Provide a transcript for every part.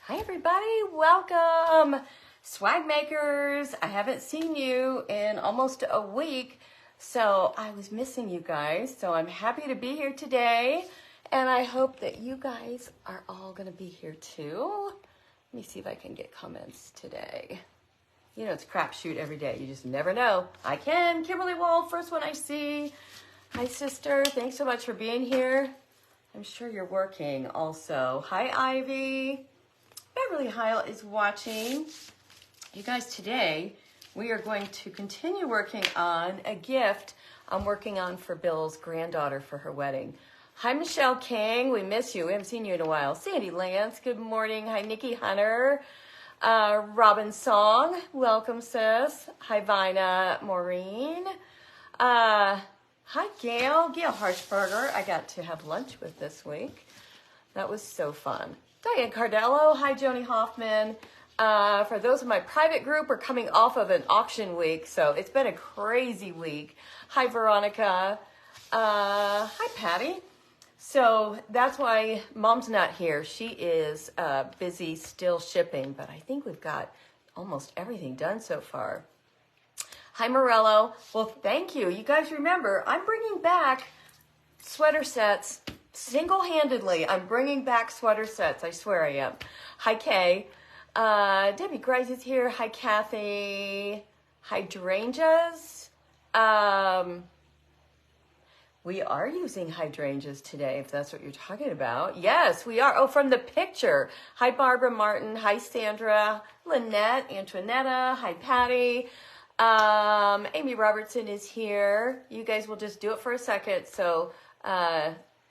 Hi everybody, welcome. Swag makers, I haven't seen you in almost a week, so I was missing you guys. So I'm happy to be here today, and I hope that you guys are all gonna be here too. Let me see if I can get comments today. You know, it's a crapshoot every day. You just never know. Hi Ken, Kimberly Wall, first one I see. Hi sister, thanks so much for being here. I'm sure you're working also. Hi Ivy. Beverly Heil is watching. You guys, today we are going to continue working on a gift I'm working on for Bill's granddaughter for her wedding. Hi, Michelle King. We miss you. We haven't seen you in a while. Sandy Lance, good morning. Hi, Nikki Hunter. Robin Song, welcome, sis. Hi, Vina Maureen. Hi, Gail. Gail Harshberger. I got to have lunch with this week. That was so fun. Diane Cardello. Hi, Joni Hoffman. For those of my private group, we're coming off of an auction week, so it's been a crazy week. Hi, Veronica. Hi, Patty. So that's why Mom's not here. She is busy still shipping, but I think we've got almost everything done so far. Hi, Morello. Well, thank you. You guys remember, I'm bringing back sweater sets. Single-handedly, I'm bringing back sweater sets. I swear I am. Hi, Kay. Debbie Grice is here. Hi, Kathy. Hydrangeas. We are using hydrangeas today, if that's what you're talking about. Yes, we are. Oh, from the picture. Hi, Barbara Martin. Hi, Sandra. Lynette. Antoinetta. Hi, Patty. Amy Robertson is here. You guys will just do it for a second. So,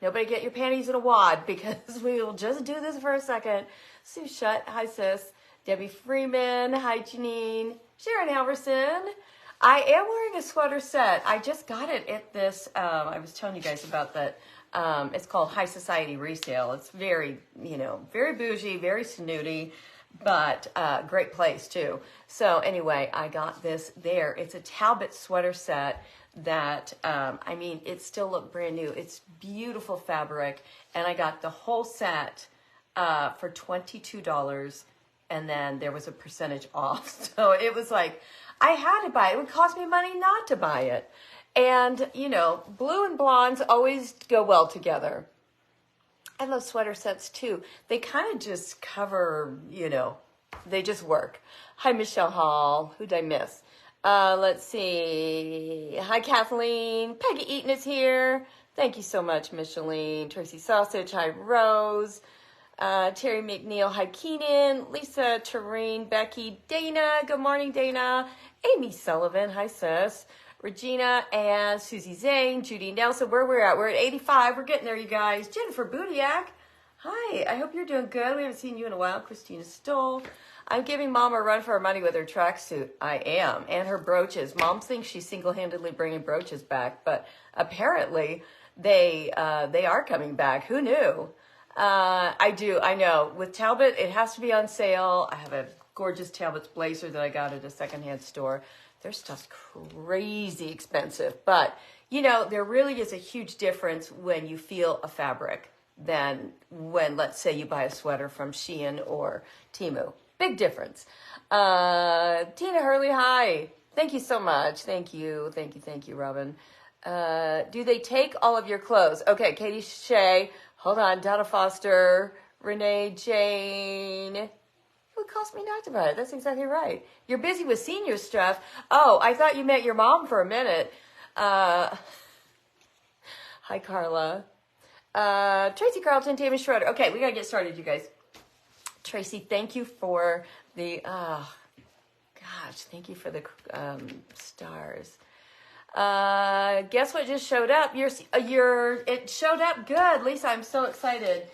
nobody get your panties in a wad because we will just do this for a second. Sue Shutt, hi sis. Debbie Freeman, hi Janine. Sharon Halverson. I am wearing a sweater set. I just got it at this, I was telling you guys about that. It's called High Society Resale. It's very, very bougie, very snooty, but great place too. So anyway, I got this there. It's a Talbot sweater set that, it still looked brand new. It's beautiful fabric, and I got the whole set for $22, and then there was a percentage off. So it was like, I had to buy it. It would cost me money not to buy it. And, blue and blondes always go well together. I love sweater sets too. They kind of just cover, they just work. Hi, Michelle Hall. Who'd I miss? Let's see. Hi, Kathleen. Peggy Eaton is here. Thank you so much, Micheline. Tracy Sausage. Hi, Rose. Terry McNeil. Hi, Keenan. Lisa, Tareen, Becky, Dana. Good morning, Dana. Amy Sullivan. Hi, sis. Regina and Susie Zane. Judy Nelson. Where we're at? We're at 85. We're getting there, you guys. Jennifer Budiak. Hi. I hope you're doing good. We haven't seen you in a while. Christina Stoll. I'm giving Mom a run for her money with her tracksuit. I am. And her brooches. Mom thinks she's single-handedly bringing brooches back, but apparently they are coming back. Who knew? I do. I know. With Talbot, it has to be on sale. I have a gorgeous Talbot's blazer that I got at a secondhand store. Their stuff's crazy expensive, but there really is a huge difference when you feel a fabric than when, let's say, you buy a sweater from Shein or Temu. Big difference. Tina Hurley, hi. Thank you so much. Thank you, Robin. Do they take all of your clothes? Okay, Katie Shea. Hold on. Donna Foster. Renee Jane. It would cost me not to buy it. That's exactly right. You're busy with senior stuff. Oh, I thought you meant your mom for a minute. Hi, Carla. Tracy Carlton, Tammy Schroeder. Okay, we got to get started, you guys. Tracy, thank you for the, thank you for the stars. Guess what just showed up? It showed up good. Lisa, I'm so excited.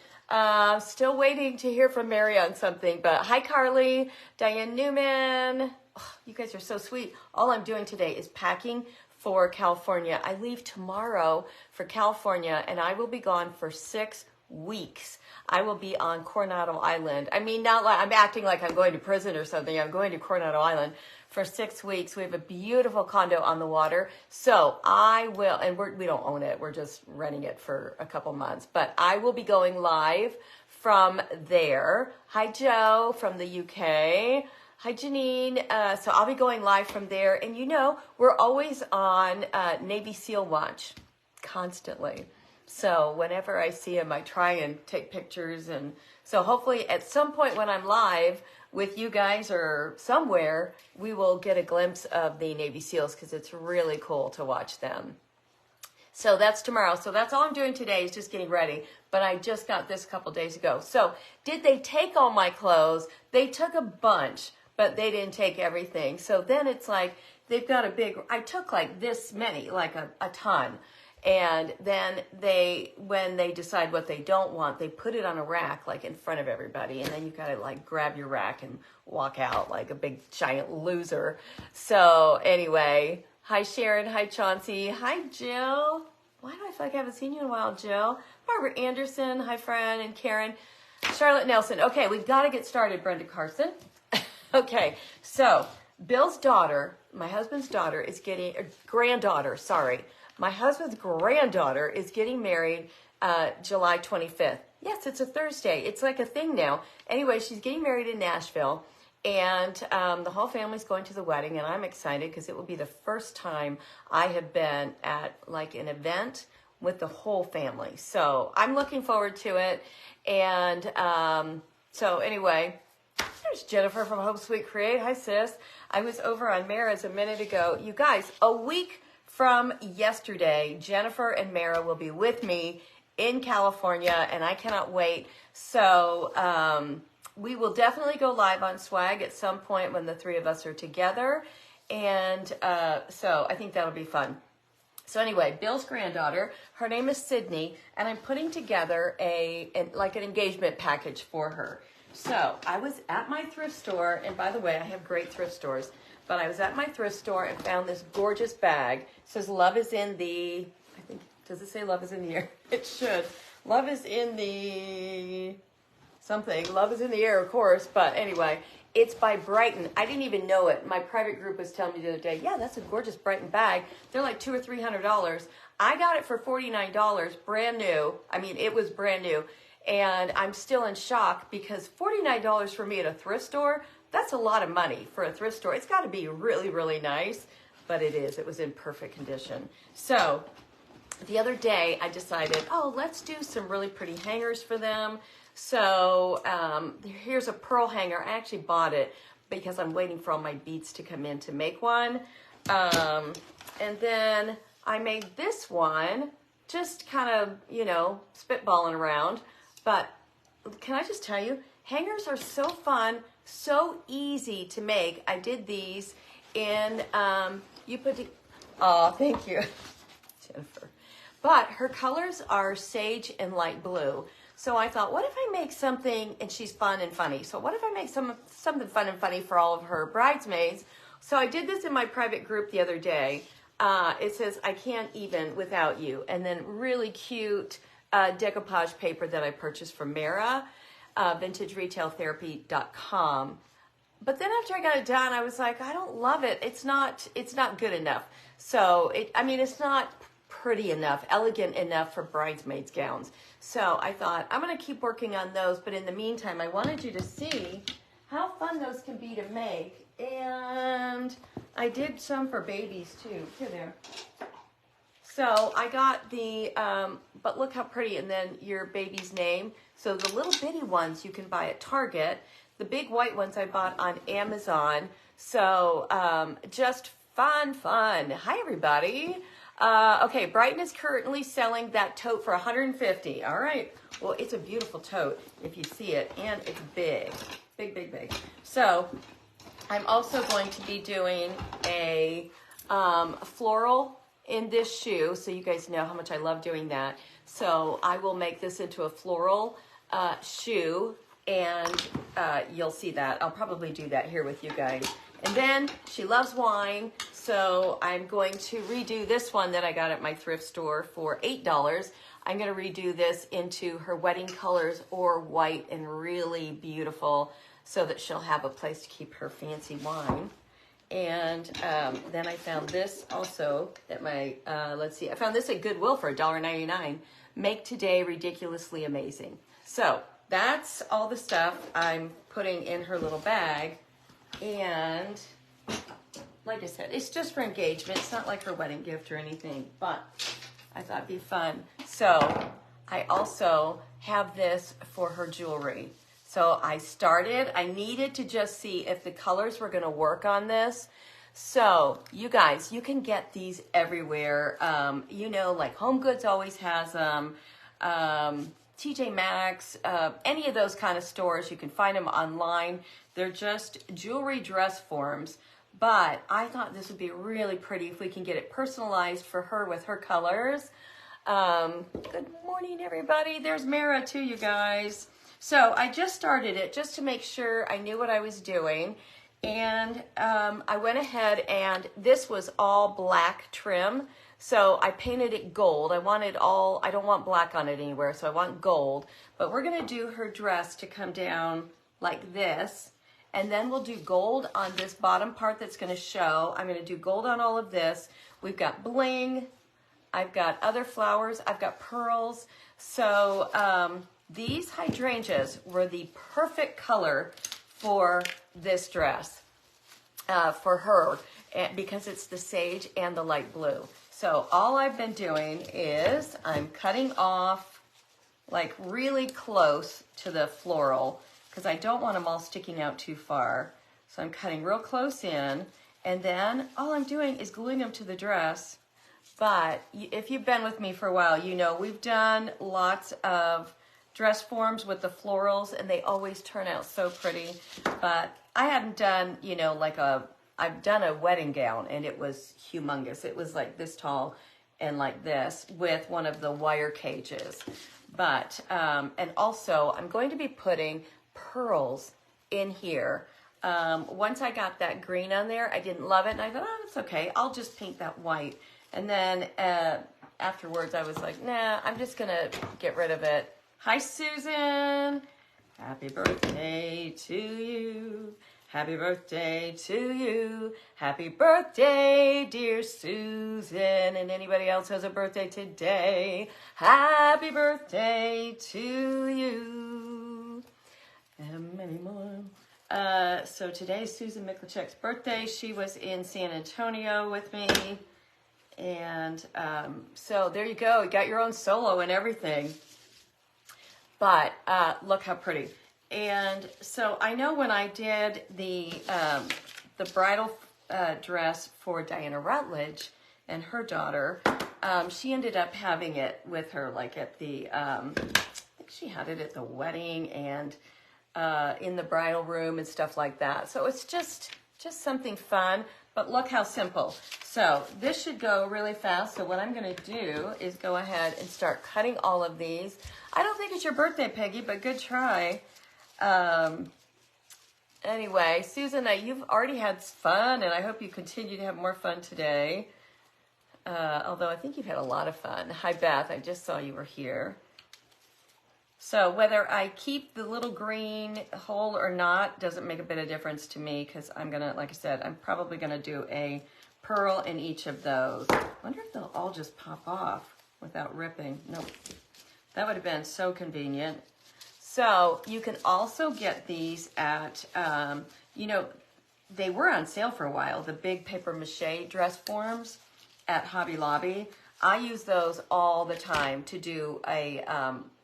Still waiting to hear from Mary on something, but hi, Carly, Diane Newman. Oh, you guys are so sweet. All I'm doing today is packing for California. I leave tomorrow for California, and I will be gone for 6 weeks. I will be on Coronado Island. I mean, not like I'm acting like I'm going to prison or something. I'm going to Coronado Island for 6 weeks. We have a beautiful condo on the water. So I will, and we don't own it. We're just renting it for a couple months. But I will be going live from there. Hi, Joe from the UK. Hi, Janine. So I'll be going live from there. And you know, we're always on Navy SEAL watch, constantly. So whenever I see them, I try and take pictures. And so hopefully at some point when I'm live with you guys or somewhere, we will get a glimpse of the Navy SEALs because it's really cool to watch them. So that's tomorrow. So that's all I'm doing today is just getting ready. But I just got this a couple days ago. So did they take all my clothes? They took a bunch, but they didn't take everything. So then it's like they've got a big, I took like this many, like a ton. And then when they decide what they don't want, they put it on a rack like in front of everybody. And then you gotta like grab your rack and walk out like a big giant loser. So anyway, hi Sharon, hi Chauncey, hi Jill. Why do I feel like I haven't seen you in a while, Jill? Barbara Anderson, hi Fran and Karen. Charlotte Nelson. Okay, we've got to get started, Brenda Carson. Okay, so Bill's daughter, my husband's daughter is getting, granddaughter, sorry. My husband's granddaughter is getting married July 25th. Yes, it's a Thursday. It's like a thing now. Anyway, she's getting married in Nashville, and the whole family's going to the wedding, and I'm excited because it will be the first time I have been at like an event with the whole family. So I'm looking forward to it. And so anyway, there's Jennifer from Hope Sweet Create. Hi, sis. I was over on Mara's a minute ago. You guys, a week from yesterday, Jennifer and Mara will be with me in California, and I cannot wait. So we will definitely go live on Swag at some point when the three of us are together. And so I think that'll be fun. So anyway, Bill's granddaughter, her name is Sydney, and I'm putting together like an engagement package for her. So I was at my thrift store, and by the way, I have great thrift stores, but I was at my thrift store and found this gorgeous bag. It says love is in the, I think, does it say love is in the air? It should. Love is in the something. Love is in the air, of course, but anyway, it's by Brighton. I didn't even know it. My private group was telling me the other day, yeah, that's a gorgeous Brighton bag. They're like $200 or $300. I got it for $49, brand new. I mean, it was brand new. And I'm still in shock because $49 for me at a thrift store, that's a lot of money for a thrift store. It's got to be really, really nice, but it is. It was in perfect condition. So the other day I decided, oh, let's do some really pretty hangers for them. So here's a pearl hanger. I actually bought it because I'm waiting for all my beads to come in to make one. And then I made this one, just kind of, you know, spitballing around. But can I just tell you, hangers are so fun, so easy to make. I did these in, oh, thank you, Jennifer. But her colors are sage and light blue. So I thought, what if I make something, and she's fun and funny. So what if I make something fun and funny for all of her bridesmaids? So I did this in my private group the other day. It says, I can't even without you. And then really cute decoupage paper that I purchased from Mara, vintageretailtherapy.com. But then after I got it done, I was like, I don't love it. It's not good enough. So it's not pretty enough, elegant enough for bridesmaids gowns. So I thought, I'm going to keep working on those. But in the meantime, I wanted you to see how fun those can be to make. And I did some for babies too. Here, there. So I got the, but look how pretty, and then your baby's name. So the little bitty ones you can buy at Target. The big white ones I bought on Amazon. So just fun. Hi, everybody. Okay, Brighton is currently selling that tote for $150. All right. Well, it's a beautiful tote if you see it, and it's big. Big. So I'm also going to be doing a floral in this shoe, so you guys know how much I love doing that. So I will make this into a floral shoe, and you'll see that. I'll probably do that here with you guys. And then she loves wine, so I'm going to redo this one that I got at my thrift store for $8. I'm going to redo this into her wedding colors, or white and really beautiful, so that she'll have a place to keep her fancy wine. And then I found this also at my, I found this at Goodwill for $1.99. Make today ridiculously amazing. So that's all the stuff I'm putting in her little bag. And like I said, it's just for engagement. It's not like her wedding gift or anything, but I thought it'd be fun. So I also have this for her jewelry. So I needed to just see if the colors were gonna work on this. So you guys, you can get these everywhere. You know, like Home Goods always has them. TJ Maxx, any of those kind of stores, you can find them online. They're just jewelry dress forms. But I thought this would be really pretty if we can get it personalized for her with her colors. Good morning, everybody. There's Mara too, you guys. So I just started it just to make sure I knew what I was doing. And I went ahead, and this was all black trim. So I painted it gold. I don't want black on it anywhere, so I want gold. But we're gonna do her dress to come down like this. And then we'll do gold on this bottom part that's gonna show. I'm gonna do gold on all of this. We've got bling. I've got other flowers. I've got pearls. So these hydrangeas were the perfect color for this dress, for her, because it's the sage and the light blue. So all I've been doing is I'm cutting off like really close to the floral because I don't want them all sticking out too far. So I'm cutting real close in, and then all I'm doing is gluing them to the dress. But if you've been with me for a while, you know we've done lots of dress forms with the florals, and they always turn out so pretty. But I hadn't done, you know, I've done a wedding gown, and it was humongous. It was like this tall and like this with one of the wire cages. But, and also I'm going to be putting pearls in here. Once I got that green on there, I didn't love it, and I thought, oh, it's okay. I'll just paint that white. And then afterwards I was like, nah, I'm just gonna get rid of it. Hi, Susan. Happy birthday to you. Happy birthday to you. Happy birthday, dear Susan. And anybody else has a birthday today, happy birthday to you. And many more. So today's Susan Miklicek's birthday. She was in San Antonio with me. And so there you go. You got your own solo and everything. But look how pretty. And so I know when I did the bridal dress for Diana Rutledge and her daughter, she ended up having it with her, like at the, I think she had it at the wedding and in the bridal room and stuff like that. So it's just something fun. But look how simple. So this should go really fast. So what I'm going to do is go ahead and start cutting all of these. I don't think it's your birthday, Peggy, but good try. Anyway, Susan, you've already had fun, and I hope you continue to have more fun today. Although I think you've had a lot of fun. Hi, Beth. I just saw you were here. So whether I keep the little green hole or not doesn't make a bit of difference to me because I'm going to, like I said, I'm probably going to do a pearl in each of those. I wonder if they'll all just pop off without ripping. Nope. That would have been so convenient. So you can also get these at, you know, they were on sale for a while, the big paper mache dress forms at Hobby Lobby. I use those all the time to do a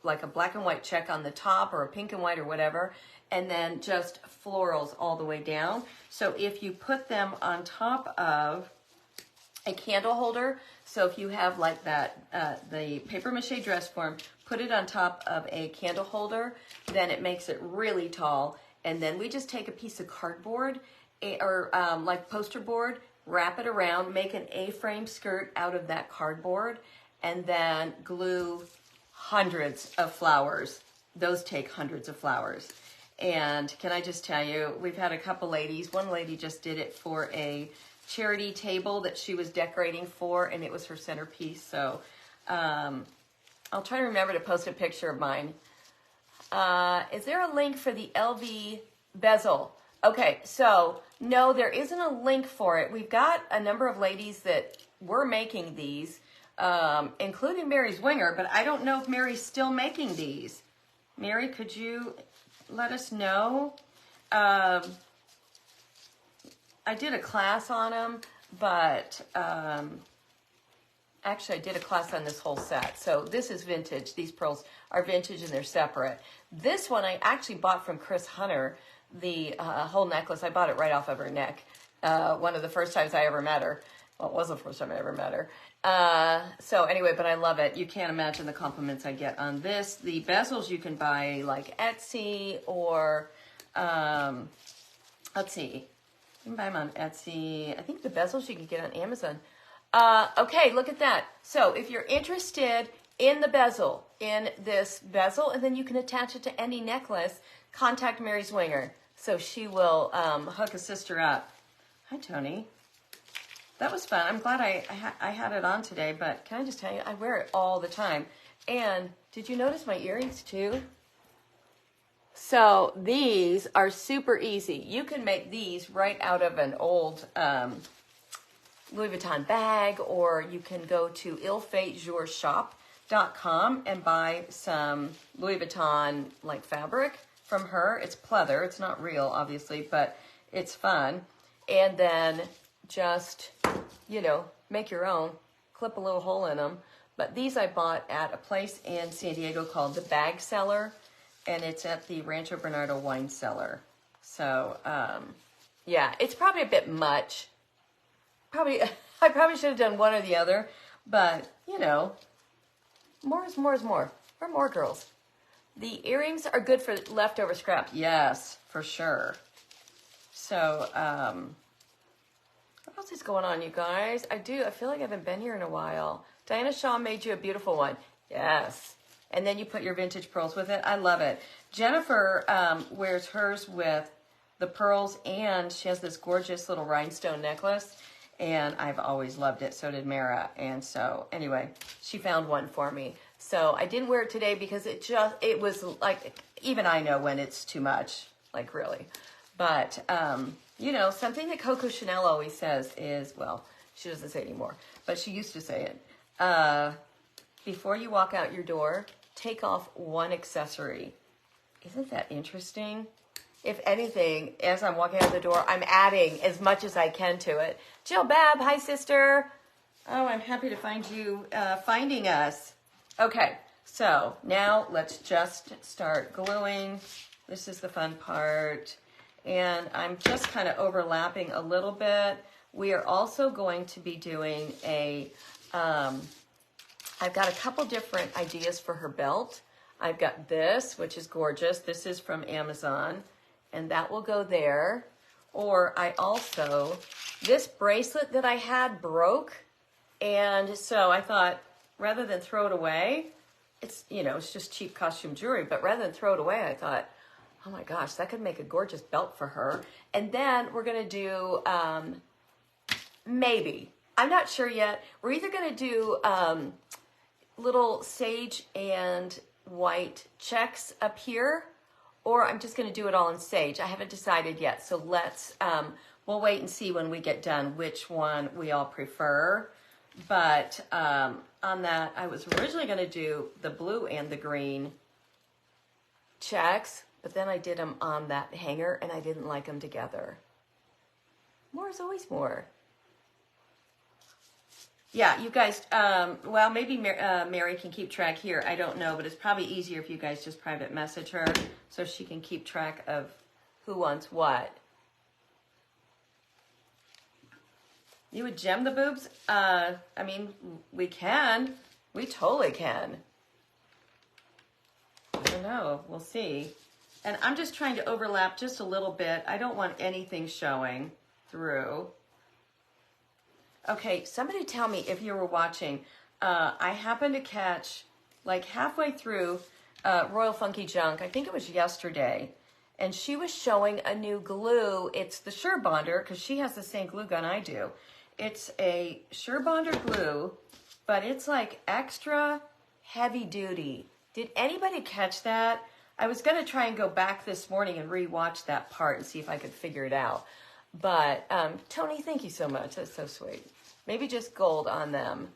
like a black and white check on the top or a pink and white or whatever, and then just florals all the way down. So if you put them on top of a candle holder, so if you have like that, the paper mache dress form, put it on top of a candle holder, then it makes it really tall. And then we just take a piece of cardboard or like poster board, wrap it around, make an A-frame skirt out of that cardboard, and then glue hundreds of flowers. Those take hundreds of flowers. And can I just tell you, we've had a couple ladies. One lady just did it for a charity table that she was decorating for, and it was her centerpiece. So I'll try to remember to post a picture of mine. Is there a link for the LV bezel? Okay, so no, there isn't a link for it. We've got a number of ladies that were making these, including Mary Zwinger, but I don't know if Mary's still making these. Mary, could you let us know? I did a class on them, but actually I did a class on this whole set. So this is vintage. These pearls are vintage and they're separate. This one I actually bought from Chris Hunter, the whole necklace. I bought it right off of her neck. One of the first times I ever met her. Well, it was the first time I ever met her. So anyway, but I love it. You can't imagine the compliments I get on this. The bezels you can buy like Etsy or, let's see. You can buy them on Etsy. I think the bezels you can get on Amazon. Okay, look at that. So if you're interested in the bezel, in this bezel, and then you can attach it to any necklace, contact Mary Zwinger. So she will hook a sister up. Hi, Tony. That was fun. I'm glad I had it on today, but can I just tell you, I wear it all the time. And did you notice my earrings too? So these are super easy. You can make these right out of an old Louis Vuitton bag, or you can go to ilfaitejurshop.com and buy some Louis Vuitton like fabric from her. It's pleather. It's not real, obviously, but it's fun. And then just, you know, make your own, clip a little hole in them. But these I bought at a place in San Diego called the Bag Cellar, and it's at the Rancho Bernardo Wine Cellar. So, yeah, it's probably a bit much. I probably should have done one or the other, but, you know, more is more is more. We're more girls. The earrings are good for leftover scrap. Yes, for sure. So, what else is going on, you guys? I feel like I haven't been here in a while. Diana Shaw made you a beautiful one. Yes. And then you put your vintage pearls with it. I love it. Jennifer wears hers with the pearls, and she has this gorgeous little rhinestone necklace, and I've always loved it. So did Mara. And so, anyway, she found one for me. So I didn't wear it today because it was like, even I know when it's too much, like really. But, you know, something that Coco Chanel always says is, well, she doesn't say it anymore, but she used to say it. Before you walk out your door, take off one accessory. Isn't that interesting? If anything, as I'm walking out the door, I'm adding as much as I can to it. Jill Babb, hi sister. Oh, I'm happy to find you finding us. Okay, so now let's just start gluing. This is the fun part. And I'm just kind of overlapping a little bit. We are also going to be doing a, I've got a couple different ideas for her belt. I've got this, which is gorgeous. This is from Amazon, and that will go there. Or I also, this bracelet that I had broke, and so I thought, rather than throw it away, it's, you know, it's just cheap costume jewelry, but rather than throw it away, I thought, oh my gosh, that could make a gorgeous belt for her. And then we're going to do, maybe, I'm not sure yet, we're either going to do little sage and white checks up here, or I'm just going to do it all in sage. I haven't decided yet, so let's, we'll wait and see when we get done which one we all prefer. But on that, I was originally going to do the blue and the green checks, but then I did them on that hanger, and I didn't like them together. More is always more. Yeah, you guys, well, maybe Mary can keep track here. I don't know, but it's probably easier if you guys just private message her so she can keep track of who wants what. You would gem the boobs? I mean, we can. We totally can. I don't know. We'll see. And I'm just trying to overlap just a little bit. I don't want anything showing through. Okay, somebody tell me if you were watching. I happened to catch, like halfway through Royal Funky Junk, I think it was yesterday, and she was showing a new glue. It's the Sure Bonder, because she has the same glue gun I do. It's a Sure Bonder glue, but it's like extra heavy duty. Did anybody catch that? I was going to try and go back this morning and re-watch that part and see if I could figure it out. But, Tony, thank you so much. That's so sweet. Maybe just gold on them.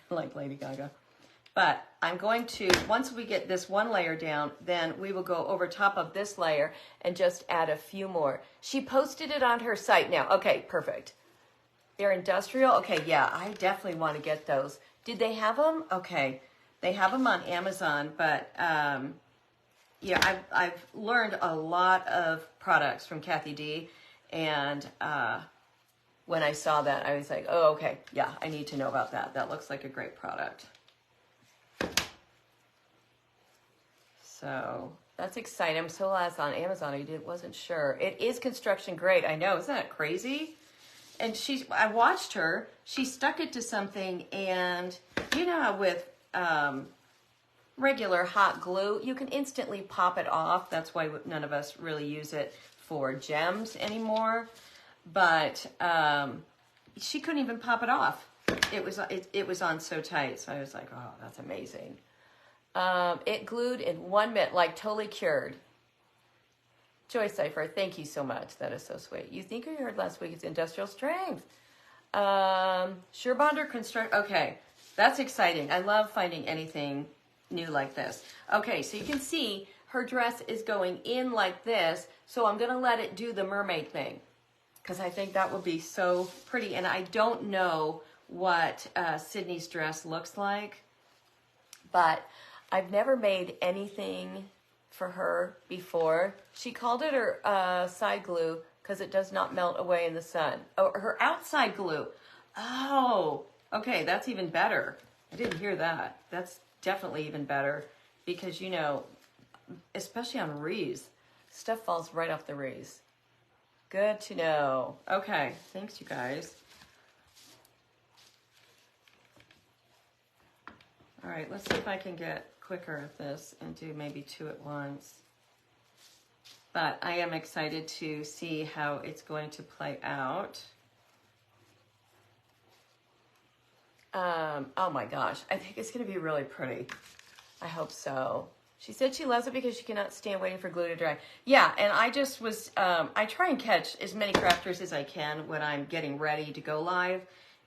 Like Lady Gaga. But I'm going to, once we get this one layer down, then we will go over top of this layer and just add a few more. She posted it on her site now. Okay, perfect. They're industrial. Okay, yeah, I definitely want to get those. Did they have them? Okay, they have them on Amazon, but yeah, I've learned a lot of products from Kathy D, and when I saw that, I was like, oh, okay, yeah, I need to know about that. That looks like a great product. So that's exciting. I'm so glad it's on Amazon. I wasn't sure. It is construction grade. I know. Isn't that crazy? And I watched her. She stuck it to something, and you know how with regular hot glue, you can instantly pop it off. That's why none of us really use it for gems anymore. But she couldn't even pop it off. It was on so tight. So I was like, oh, that's amazing. It glued in 1 minute, like totally cured. Joy Cipher, thank you so much. That is so sweet. You think you heard last week it's industrial strength. Surebonder Construct. Okay, that's exciting. I love finding anything new like this. Okay, so you can see her dress is going in like this. So I'm going to let it do the mermaid thing because I think that will be so pretty. And I don't know what Sydney's dress looks like, but I've never made anything for her before. She called it her side glue because it does not melt away in the sun. Oh, her outside glue. Oh, okay, that's even better. I didn't hear that. That's definitely even better because, you know, especially on wreaths, stuff falls right off the wreaths. Good to know. Okay, thanks you guys. All right, let's see if I can get quicker at this and do maybe 2 at once. But I am excited to see how it's going to play out. Oh my gosh, I think it's going to be really pretty. I hope so. She said she loves it because she cannot stand waiting for glue to dry. Yeah, and I just was, I try and catch as many crafters as I can when I'm getting ready to go live.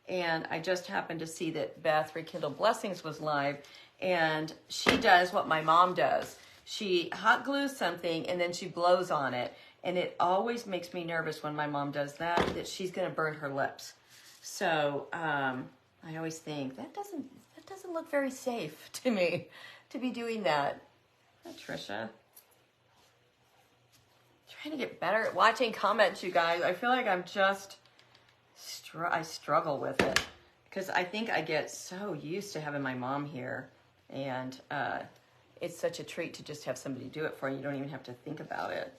And I just happened to see that Beth Rekindle Blessings was live. And she does what my mom does. She hot glues something and then she blows on it. And it always makes me nervous when my mom does that she's going to burn her lips. So I always think that doesn't look very safe to me to be doing that. Hi, Trisha. Trying to get better at watching comments, you guys. I feel like I'm just, I struggle with it because I think I get so used to having my mom here. And it's such a treat to just have somebody do it for you. You don't even have to think about it.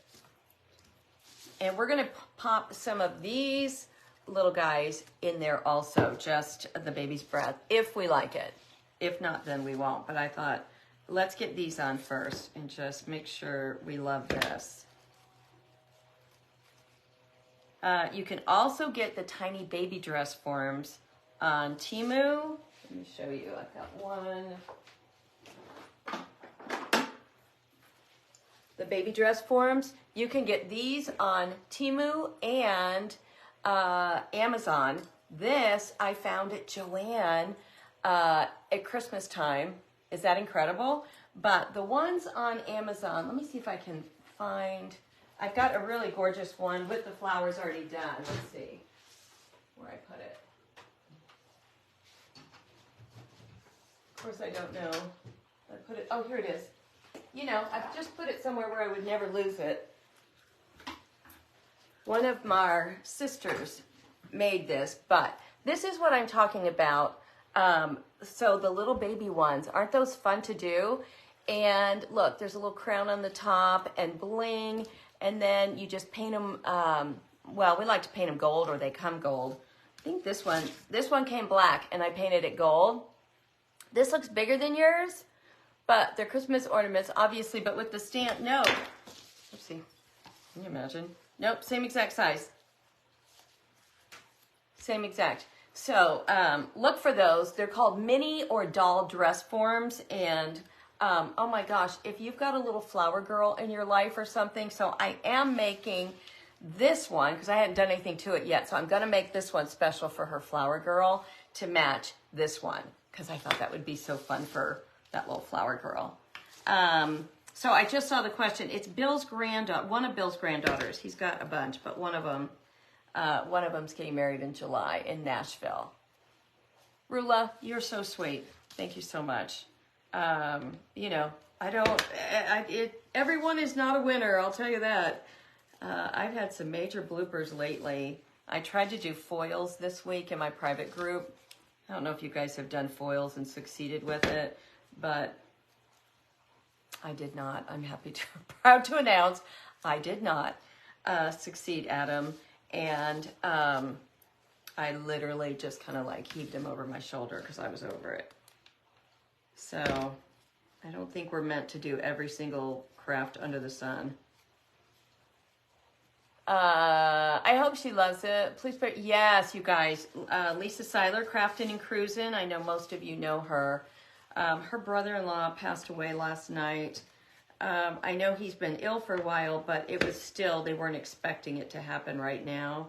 And we're going to pop some of these little guys in there also, just the baby's breath, if we like it. If not, then we won't. But I thought, let's get these on first and just make sure we love this. You can also get the tiny baby dress forms on Temu. Let me show you. I've got one. The baby dress forms. You can get these on Temu and Amazon. This I found at Joann at Christmas time. Is that incredible? But the ones on Amazon, let me see if I can find, I've got a really gorgeous one with the flowers already done. Let's see where I put it. Of course I don't know. I put it, oh, here it is. You know, I've just put it somewhere where I would never lose it. One of my sisters made this, but this is what I'm talking about. So the little baby ones, aren't those fun to do? And look, there's a little crown on the top and bling, and then you just paint them, well, we like to paint them gold or they come gold. I think this one came black and I painted it gold. This looks bigger than yours, but they're Christmas ornaments, obviously, but with the stamp, no. Oopsie, can you imagine? Nope, same exact size. Same exact. So look for those. They're called mini or doll dress forms. And oh my gosh, if you've got a little flower girl in your life or something, so I am making this one because I hadn't done anything to it yet. So I'm going to make this one special for her flower girl to match this one because I thought that would be so fun for that little flower girl. So I just saw the question. It's Bill's granddaughter, one of Bill's granddaughters. He's got a bunch, but one of them's getting married in July in Nashville. Rula, you're so sweet. Thank you so much. You know, everyone is not a winner, I'll tell you that. I've had some major bloopers lately. I tried to do foils this week in my private group. I don't know if you guys have done foils and succeeded with it, but I did not. I'm proud to announce I did not succeed at them. And I literally just kind of like heaved them over my shoulder because I was over it. So I don't think we're meant to do every single craft under the sun. I hope she loves it. Please put, yes, you guys. Lisa Seiler, Crafting and Cruising. I know most of you know her. Her brother-in-law passed away last night. I know he's been ill for a while, but it was still, they weren't expecting it to happen right now.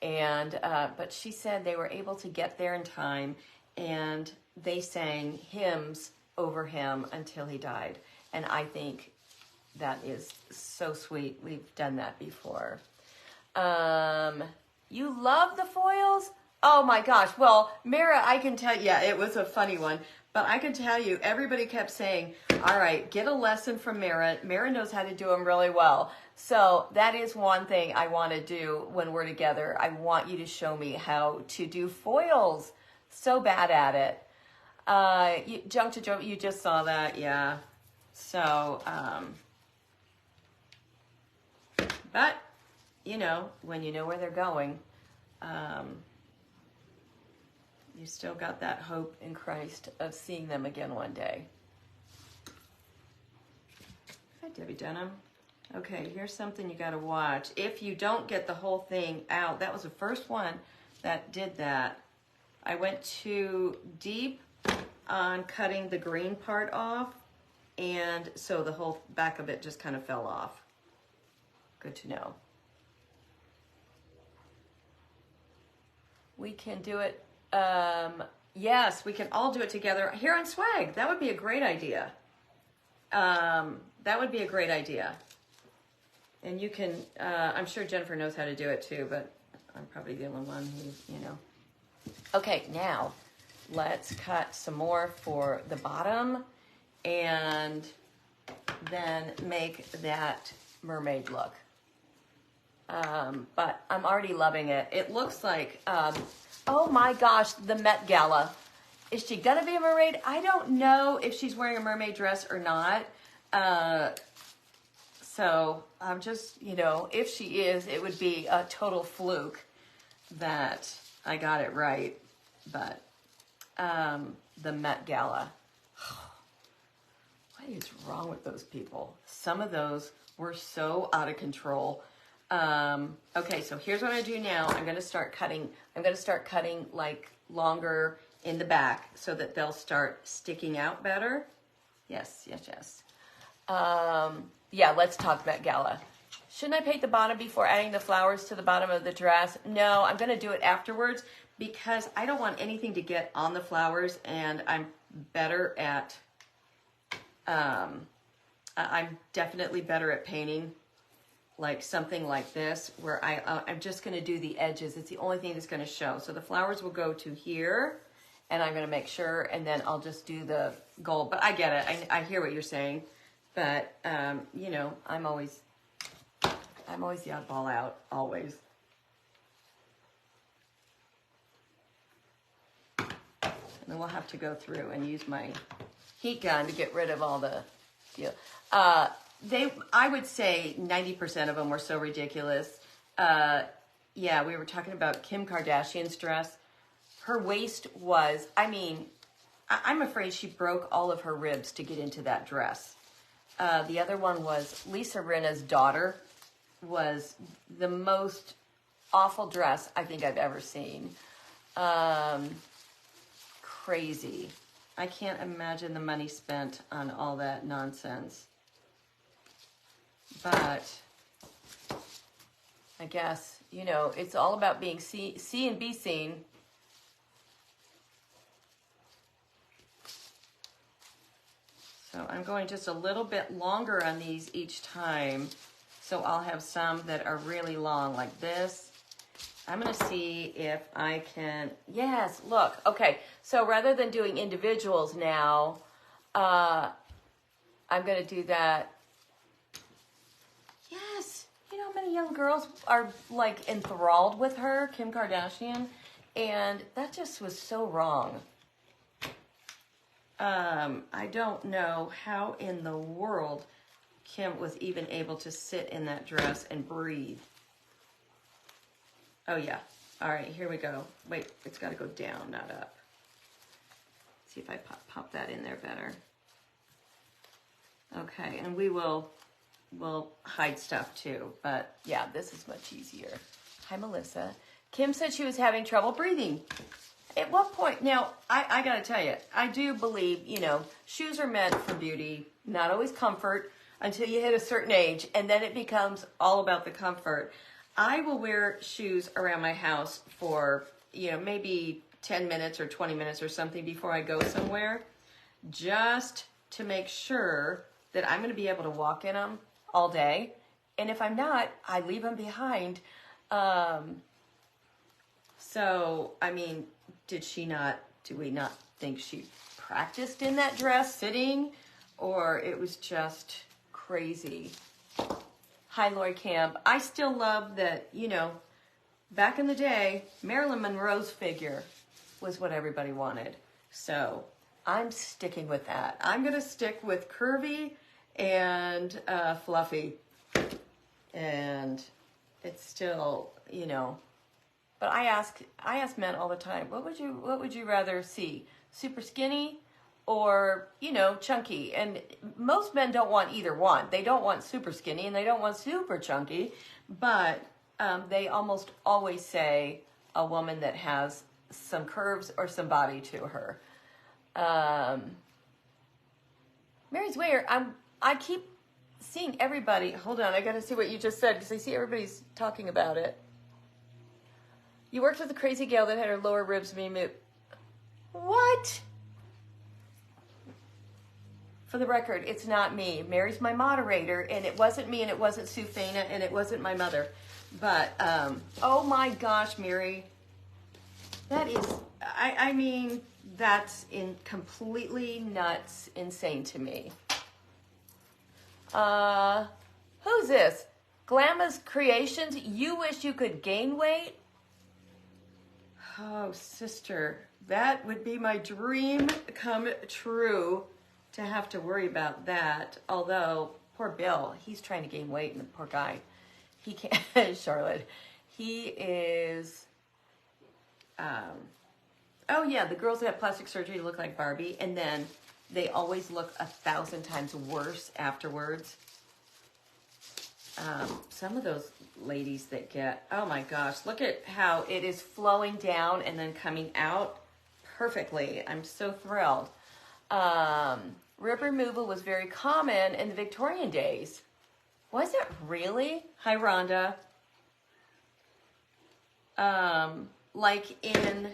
And, but she said they were able to get there in time, and they sang hymns over him until he died. And I think that is so sweet. We've done that before. You love the foils? Oh my gosh. Well, Mara, I can tell you, yeah, it was a funny one, but I can tell you, everybody kept saying, all right, get a lesson from Mara. Mara knows how to do them really well. So that is one thing I want to do when we're together. I want you to show me how to do foils. So bad at it. Junk to Joke, you just saw that, yeah. So, but, you know, when you know where they're going, you still got that hope in Christ of seeing them again one day. Hi, Debbie Dunham. Okay, here's something you got to watch. If you don't get the whole thing out, that was the first one that did that. I went too deep on cutting the green part off, and so the whole back of it just kind of fell off. Good to know. We can do it. Yes, we can all do it together here on Swag. That would be a great idea. That would be a great idea. And you can, I'm sure Jennifer knows how to do it too, but I'm probably the only one who, you know. Okay, now let's cut some more for the bottom and then make that mermaid look. But I'm already loving it. It looks like, oh my gosh, the Met Gala. Is she gonna be a mermaid? I don't know if she's wearing a mermaid dress or not. So I'm just, you know, if she is, it would be a total fluke that I got it right. But the Met Gala. What is wrong with those people? Some of those were so out of control. Okay, so here's what I do now. I'm going to start cutting. I'm going to start cutting like longer in the back so that they'll start sticking out better. Yes, yes, yes. Yeah, let's talk Met Gala. Shouldn't I paint the bottom before adding the flowers to the bottom of the dress? No, I'm going to do it afterwards because I don't want anything to get on the flowers, and I'm better at, I'm definitely better at painting like something like this where I'm just going to do the edges. It's the only thing that's going to show. So the flowers will go to here, and I'm going to make sure, and then I'll just do the gold. But I get it. I hear what you're saying. But, you know, I'm always the oddball out, always. And then we'll have to go through and use my heat gun to get rid of all the, I would say 90% of them were so ridiculous. Yeah, we were talking about Kim Kardashian's dress. Her waist was, I mean, I'm afraid she broke all of her ribs to get into that dress. The other one was Lisa Rinna's daughter, was the most awful dress I think I've ever seen. Crazy. I can't imagine the money spent on all that nonsense. But I guess, you know, it's all about being see and be seen. I'm going just a little bit longer on these each time. So I'll have some that are really long like this. I'm going to see if I can, yes, look. Okay, so rather than doing individuals now, I'm going to do that. Yes, you know how many young girls are like enthralled with her, Kim Kardashian? And that just was so wrong. I don't know how in the world Kim was even able to sit in that dress and breathe. Oh yeah. All right, here we go. Wait, it's got to go down, not up. See if I pop that in there better. Okay, and we'll hide stuff too, but yeah, this is much easier. Hi, Melissa. Kim said she was having trouble breathing. At what point? Now, I got to tell you, I do believe, you know, shoes are meant for beauty, not always comfort, until you hit a certain age, and then it becomes all about the comfort. I will wear shoes around my house for, you know, maybe 10 minutes or 20 minutes or something before I go somewhere, just to make sure that I'm going to be able to walk in them all day. And if I'm not, I leave them behind. So, I mean, do we not think she practiced in that dress sitting, or it was just crazy? Hi, Lori Camp. I still love that, you know, back in the day, Marilyn Monroe's figure was what everybody wanted. So I'm sticking with that. I'm going to stick with curvy and fluffy. And it's still, you know, but I ask men all the time, what would you rather see? Super skinny or, you know, chunky? And most men don't want either one. They don't want super skinny and they don't want super chunky, but they almost always say a woman that has some curves or some body to her. Mary's Wayer, I keep seeing everybody. Hold on, I got to see what you just said because I see everybody's talking about it. You worked with a crazy gal that had her lower ribs being moved. What? For the record, it's not me. Mary's my moderator, and it wasn't me, and it wasn't Sue Fana, and it wasn't my mother. But, oh my gosh, Mary. That is, I mean, that's completely nuts, insane to me. Who's this? Glamour's Creations, you wish you could gain weight? Oh, sister, that would be my dream come true to have to worry about that. Although, poor Bill, he's trying to gain weight, and the poor guy, he can't, Charlotte, he is, oh yeah, the girls that have plastic surgery look like Barbie, and then they always look 1,000 times worse afterwards. Some of those ladies that get, oh my gosh, look at how it is flowing down and then coming out perfectly. I'm so thrilled. Rib removal was very common in the Victorian days. Was it really? Hi, Rhonda. Like in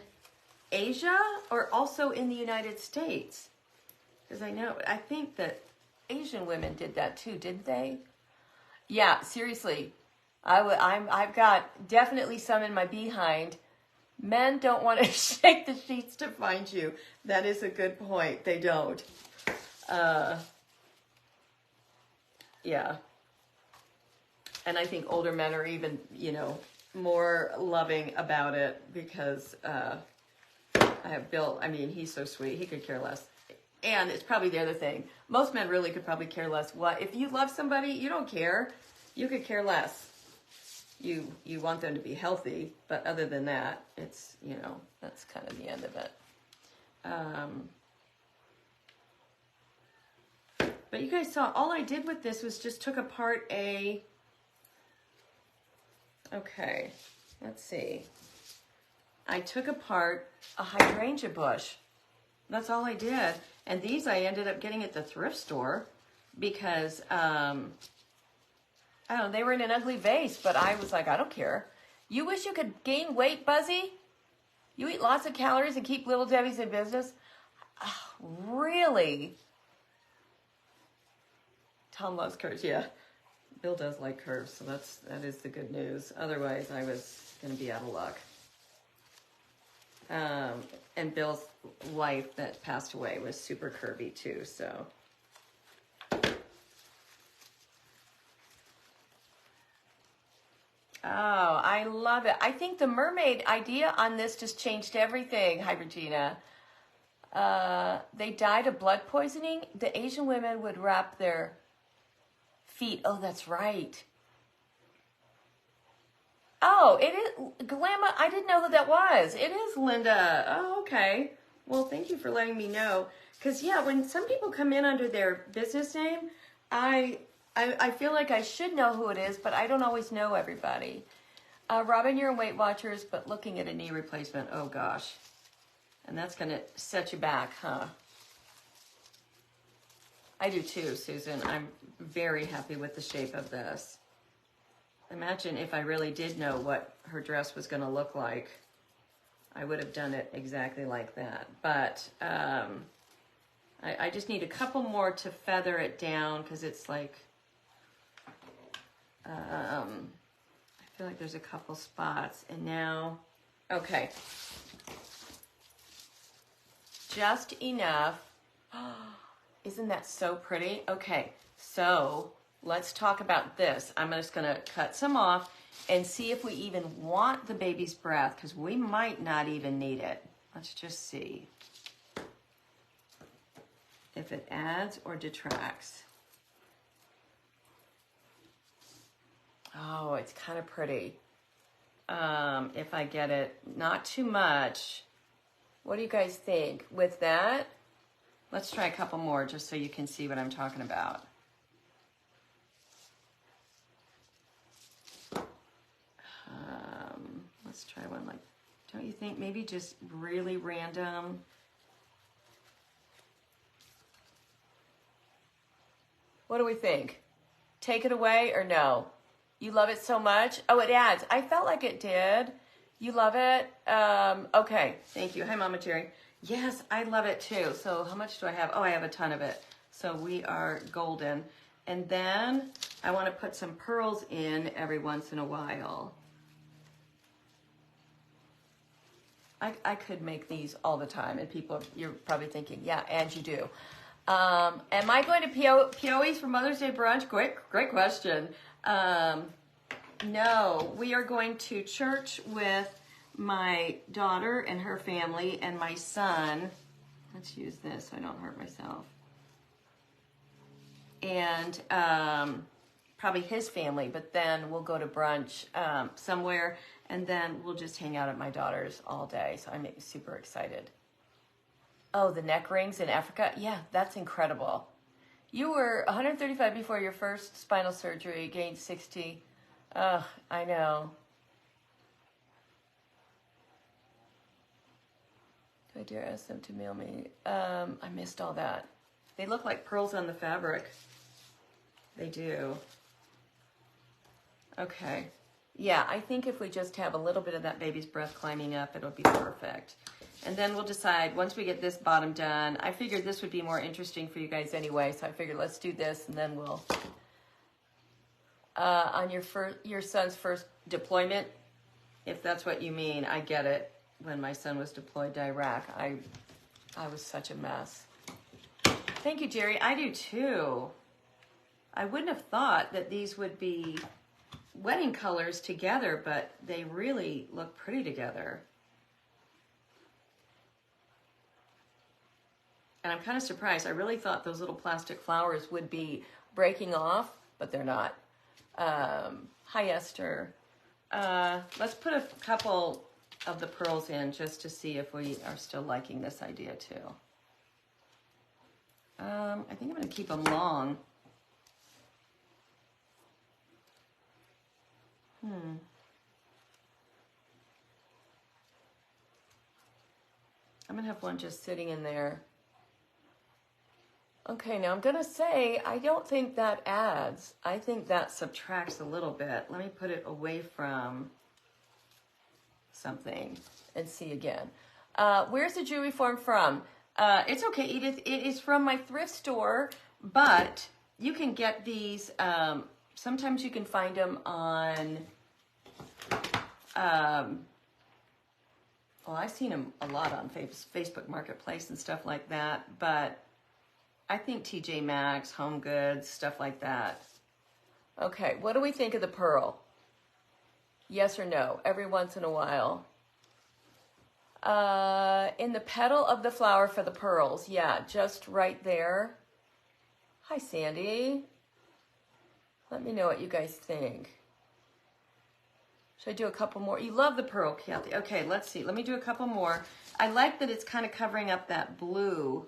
Asia or also in the United States? Because I think that Asian women did that too, didn't they? Yeah, seriously. I've got definitely some in my behind. Men don't want to shake the sheets to find you. That is a good point. They don't. Yeah. And I think older men are even, you know, more loving about it because I have Bill. I mean, he's so sweet. He could care less. And it's probably the other thing. Most men really could probably care less. What if you love somebody, you don't care. You could care less. You want them to be healthy, but other than that, it's, you know, that's kind of the end of it. But you guys saw, all I did with this was just took apart okay, let's see. I took apart a hydrangea bush. That's all I did. And these I ended up getting at the thrift store because, I don't know, they were in an ugly vase, but I was like, I don't care. You wish you could gain weight, Buzzy? You eat lots of calories and keep Little Debbie's in business? Oh, really? Tom loves curves, yeah. Bill does like curves, so that is the good news. Otherwise, I was going to be out of luck. And Bill's wife that passed away was super curvy too, so. Oh, I love it. I think the mermaid idea on this just changed everything. Hi, Regina. They died of blood poisoning. The Asian women would wrap their feet. Oh, that's right. Oh, it is Glamour. I didn't know who that was. It is Linda. Oh, okay. Well, thank you for letting me know. Because yeah, when some people come in under their business name, I feel like I should know who it is, but I don't always know everybody. Robin, you're in Weight Watchers, but looking at a knee replacement. Oh gosh, and that's gonna set you back, huh? I do too, Susan. I'm very happy with the shape of this. Imagine if I really did know what her dress was going to look like. I would have done it exactly like that. But I just need a couple more to feather it down because it's like, I feel like there's a couple spots. And now, okay. Just enough. Isn't that so pretty? Okay, so let's talk about this. I'm just gonna cut some off and see if we even want the baby's breath, because we might not even need it. Let's just see if it adds or detracts. Oh, it's kind of pretty. If I get it not too much. What do you guys think? With that, let's try a couple more just so you can see what I'm talking about. Let's try one like, don't you think maybe just really random? What do we think? Take it away or no? You love it so much? Oh, it adds. I felt like it did. You love it? Okay, thank you. Hi, Mama Terry. Yes, I love it too. So how much do I have? Oh, I have a ton of it. So we are golden. And then I want to put some pearls in every once in a while. I could make these all the time, and people, you're probably thinking, yeah, and you do. Am I going to POEs for Mother's Day brunch? Great question. No, we are going to church with my daughter and her family and my son. Let's use this so I don't hurt myself. And probably his family, but then we'll go to brunch somewhere, and then we'll just hang out at my daughter's all day. So I'm super excited. Oh, the neck rings in Africa? Yeah, that's incredible. You were 135 before your first spinal surgery, gained 60. Ugh, I know. Do I dare ask them to mail me? I missed all that. They look like pearls on the fabric. They do. Okay. Yeah, I think if we just have a little bit of that baby's breath climbing up, it'll be perfect. And then we'll decide, once we get this bottom done, I figured this would be more interesting for you guys anyway, so I figured let's do this, and then we'll, on your son's first deployment, if that's what you mean, I get it. When my son was deployed to Iraq, I was such a mess. Thank you, Jerry. I do too. I wouldn't have thought that these would be wedding colors together, but they really look pretty together. And I'm kind of surprised. I really thought those little plastic flowers would be breaking off, but they're not. Hi, Esther. Let's put a couple of the pearls in just to see if we are still liking this idea too. I think I'm going to keep them long. I'm going to have one just sitting in there. Okay, now I'm going to say, I don't think that adds. I think that subtracts a little bit. Let me put it away from something and see again. Where's the jewelry form from? It's okay, Edith. It is from my thrift store, but you can get these, sometimes you can find them on, well, I've seen them a lot on Facebook Marketplace and stuff like that, but I think TJ Maxx, Home Goods, stuff like that. Okay, what do we think of the pearl? Yes or no? Every once in a while. In the petal of the flower for the pearls. Yeah, just right there. Hi, Sandy. Let me know what you guys think. Should I do a couple more? You love the pearl, Kathy. Okay, let's see. Let me do a couple more. I like that it's kind of covering up that blue.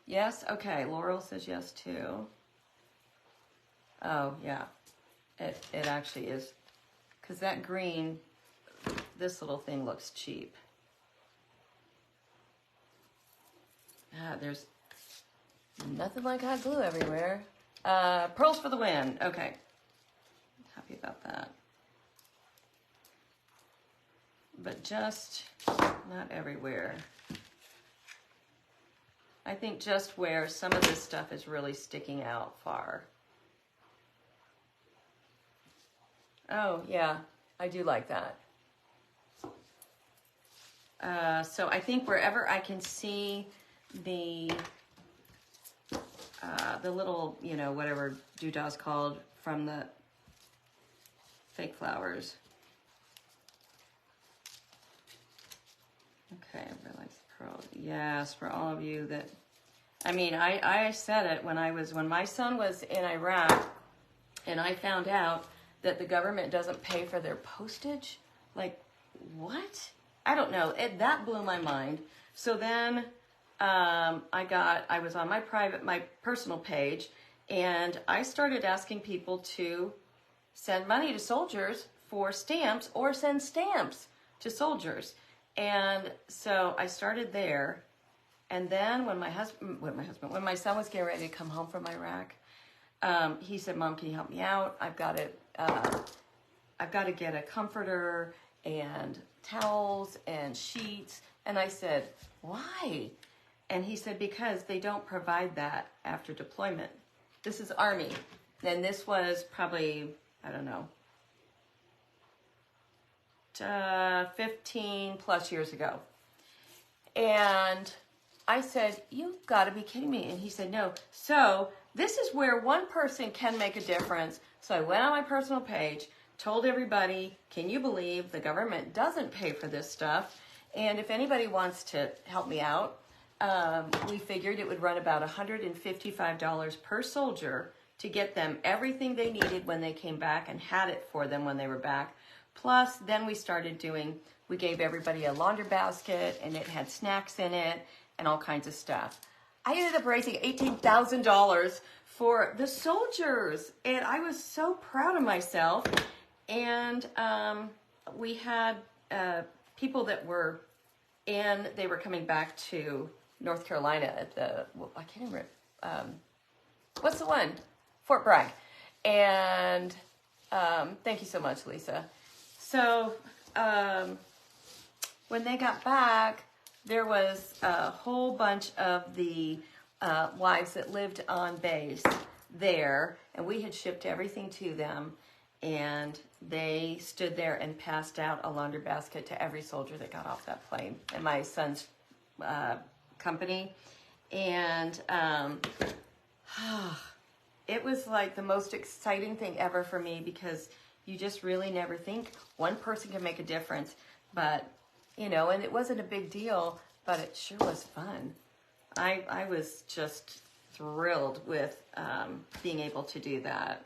Yes? Okay, Laurel says yes too. Oh, yeah. It actually is. Because that green, this little thing looks cheap. There's nothing like hot glue everywhere. Pearls for the win. Okay. Happy about that. But just not everywhere. I think just where some of this stuff is really sticking out far. Oh, yeah, I do like that. So I think wherever I can see the little, you know, whatever doodah's called from the fake flowers. Okay, everybody likes the pearl. Yes, for all of you that, I mean, I said it when my son was in Iraq and I found out that the government doesn't pay for their postage. Like, what? I don't know. That blew my mind. So then I was on my personal page, and I started asking people to send money to soldiers for stamps or send stamps to soldiers. And so I started there. And then when my son was getting ready to come home from Iraq, he said, "Mom, can you help me out? I've got to get a comforter and towels and sheets." And I said, "Why?" And he said, "Because they don't provide that after deployment." This is Army. And this was probably, I don't know, 15 plus years ago. And I said, "You've got to be kidding me." And he said, "No." So this is where one person can make a difference. So I went on my personal page, told everybody, can you believe the government doesn't pay for this stuff? And if anybody wants to help me out, we figured it would run about $155 per soldier to get them everything they needed when they came back and had it for them when they were back. Plus, then we gave everybody a launder basket, and it had snacks in it and all kinds of stuff. I ended up raising $18,000 for the soldiers, and I was so proud of myself. And we had people that were they were coming back to North Carolina at I can't remember, what's the one? Fort Bragg. And thank you so much, Lisa. So when they got back, there was a whole bunch of the wives that lived on base there, and we had shipped everything to them, and they stood there and passed out a launder basket to every soldier that got off that plane in my son's company. And it was like the most exciting thing ever for me, because you just really never think one person can make a difference. But, you know, and it wasn't a big deal, but it sure was fun. I was just thrilled with being able to do that.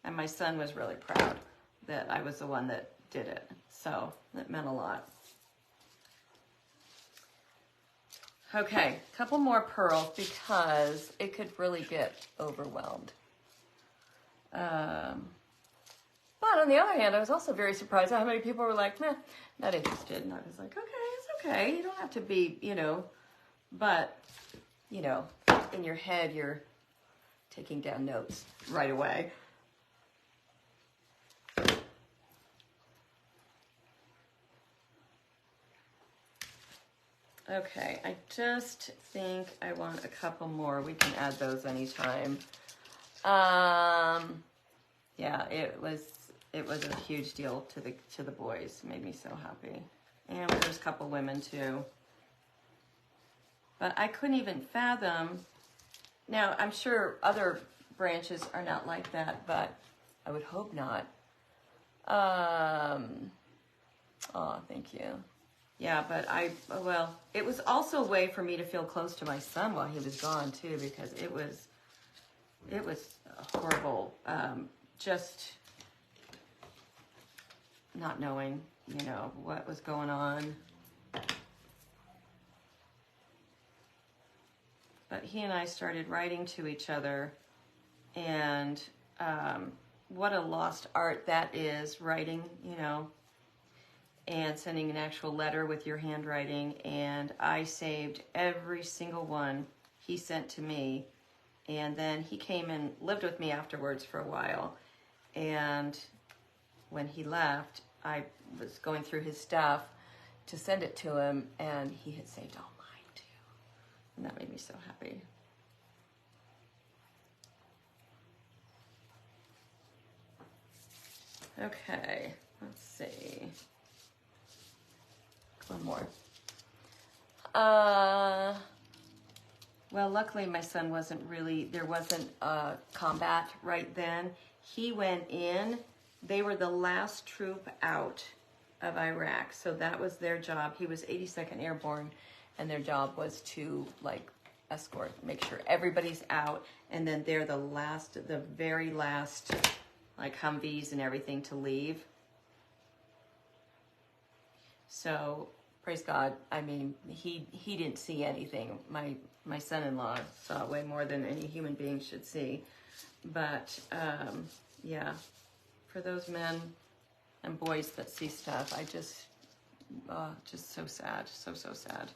And my son was really proud that I was the one that did it. So that meant a lot. Okay, a couple more pearls because it could really get overwhelmed. But on the other hand, I was also very surprised at how many people were like, "Meh, not interested." And I was like, okay, it's okay. You don't have to be, you know, but, you know, in your head, you're taking down notes right away. Okay, I just think I want a couple more. We can add those anytime. Yeah, it was a huge deal to the boys. It made me so happy. And there's a couple women too. But I couldn't even fathom. Now, I'm sure other branches are not like that, but I would hope not. Oh, thank you. Yeah, but well, it was also a way for me to feel close to my son while he was gone too, because it was horrible, just not knowing, you know, what was going on. But he and I started writing to each other, and what a lost art that is, writing, you know, and sending an actual letter with your handwriting. And I saved every single one he sent to me. And then he came and lived with me afterwards for a while. And when he left, I was going through his stuff to send it to him, and he had saved all mine too. And that made me so happy. Okay, let's see. One more. Well, luckily my son wasn't really, there wasn't combat right then. He went in, they were the last troop out of Iraq, so that was their job. He was 82nd Airborne, and their job was to like escort, make sure everybody's out, and then they're the very last like Humvees and everything to leave. So praise God. I mean, he didn't see anything. My son-in-law saw way more than any human being should see. But yeah, for those men and boys that see stuff, I just so sad, so sad.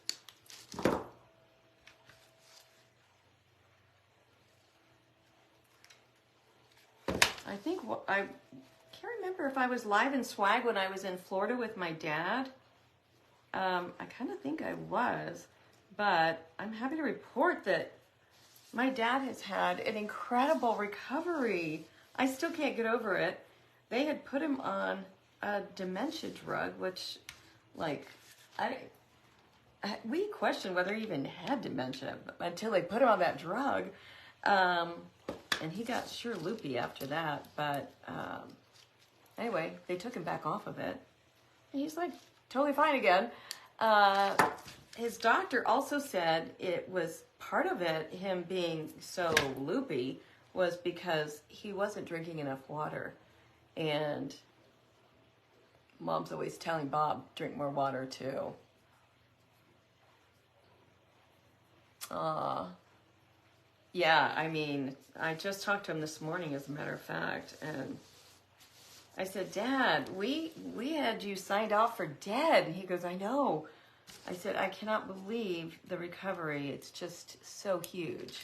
I think I can't remember if I was live in swag when I was in Florida with my dad. I kind of think I was, but I'm happy to report that my dad has had an incredible recovery. I still can't get over it. They had put him on a dementia drug, which, like, we questioned whether he even had dementia until they put him on that drug. And he got sure loopy after that. But anyway, they took him back off of it. And he's like totally fine again. His doctor also said it was part of it, him being so loopy, was because he wasn't drinking enough water. And Mom's always telling Bob, drink more water too. Yeah, I mean, I just talked to him this morning, as a matter of fact, and I said, Dad, we had you signed off for dead. And he goes, I know. I said, I cannot believe the recovery. It's just so huge.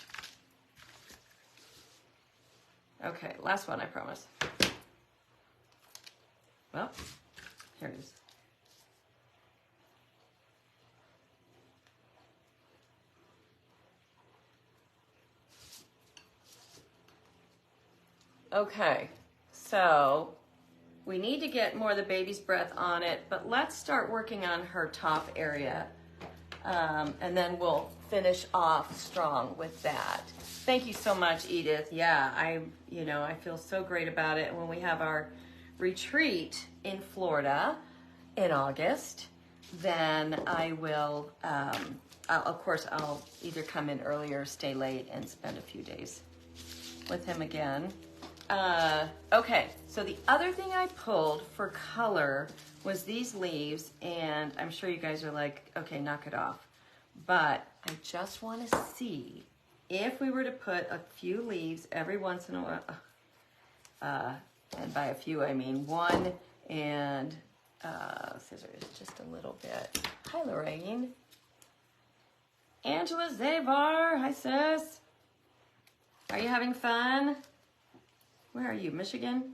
Okay, last one, I promise. Well, here it is. Okay, so we need to get more of the baby's breath on it, but let's start working on her top area. And then we'll finish off strong with that. Thank you so much, Edith. Yeah, I feel so great about it. When we have our retreat in Florida in August, then I will, of course, I'll either come in early or stay late and spend a few days with him again. Okay, so the other thing I pulled for color was these leaves, and I'm sure you guys are like, okay, knock it off. But I just want to see if we were to put a few leaves every once in a while, and by a few I mean one and scissors, just a little bit. Hi, Lorraine. Angela Zavar, hi sis. Are you having fun? Where are you, Michigan?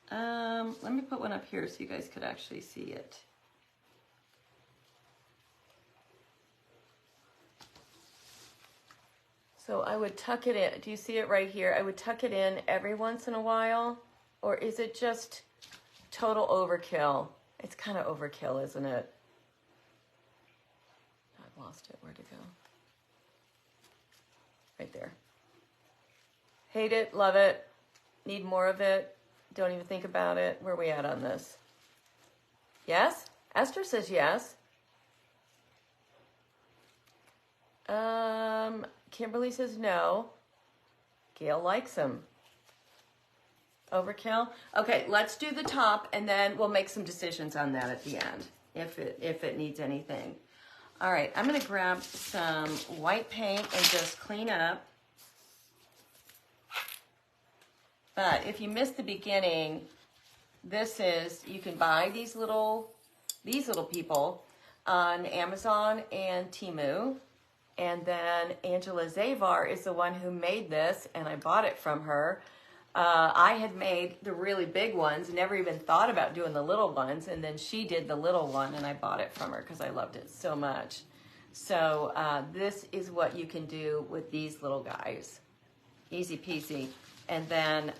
Let me put one up here so you guys could actually see it. So I would tuck it in. Do you see it right here? I would tuck it in every once in a while. Or is it just total overkill? It's kind of overkill, isn't it? I've lost it. Where'd it go? Right there. Hate it, love it, need more of it, don't even think about it. Where are we at on this? Yes? Esther says yes. Kimberly says no. Gail likes them. Overkill? Okay, let's do the top and then we'll make some decisions on that at the end if it needs anything. All right, I'm gonna grab some white paint and just clean up. But if you missed the beginning, this is, you can buy these little people on Amazon and Temu. And then Angela Zavar is the one who made this, and I bought it from her. I had made the really big ones, never even thought about doing the little ones, and then she did the little one, and I bought it from her because I loved it so much. So this is what you can do with these little guys. Easy peasy. And then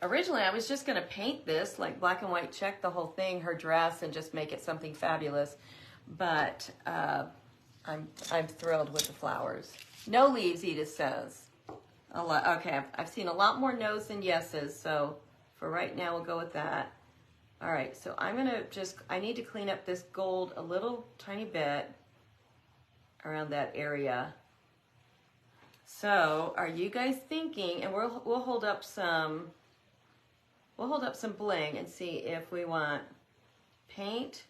originally I was just going to paint this, like black and white check the whole thing, her dress, and just make it something fabulous. But I'm thrilled with the flowers. No leaves, Edith says. A lot. Okay, I've seen a lot more no's than yeses, so for right now we'll go with that. All right, so I'm gonna I need to clean up this gold a little tiny bit around that area. So are you guys thinking, and we'll hold up some bling and see if we want paint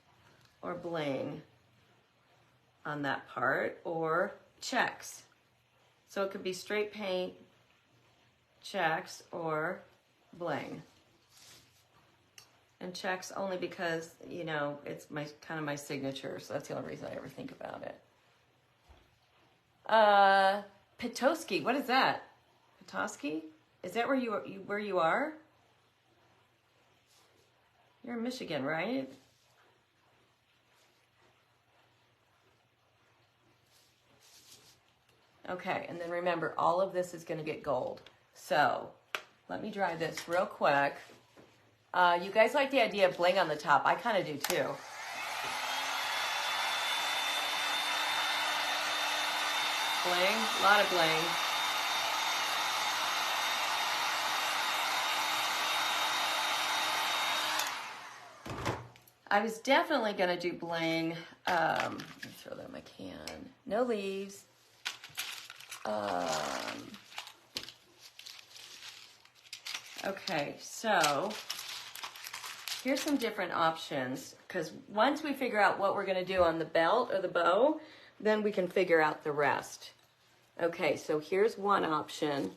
or bling on that part, or checks. So it could be straight paint, checks, or bling. And checks only because, you know, it's kind of my signature, so that's the only reason I ever think about it. Petoskey, what is that? Petoskey? Is that where you are? You're in Michigan, right? Okay, and then remember, all of this is going to get gold. So let me dry this real quick. You guys like the idea of bling on the top? I kind of do too. Bling, a lot of bling. I was definitely going to do bling. Let me throw that in my can. No leaves. Okay, so here's some different options, because once we figure out what we're going to do on the belt or the bow, then we can figure out the rest. Okay, so here's one option.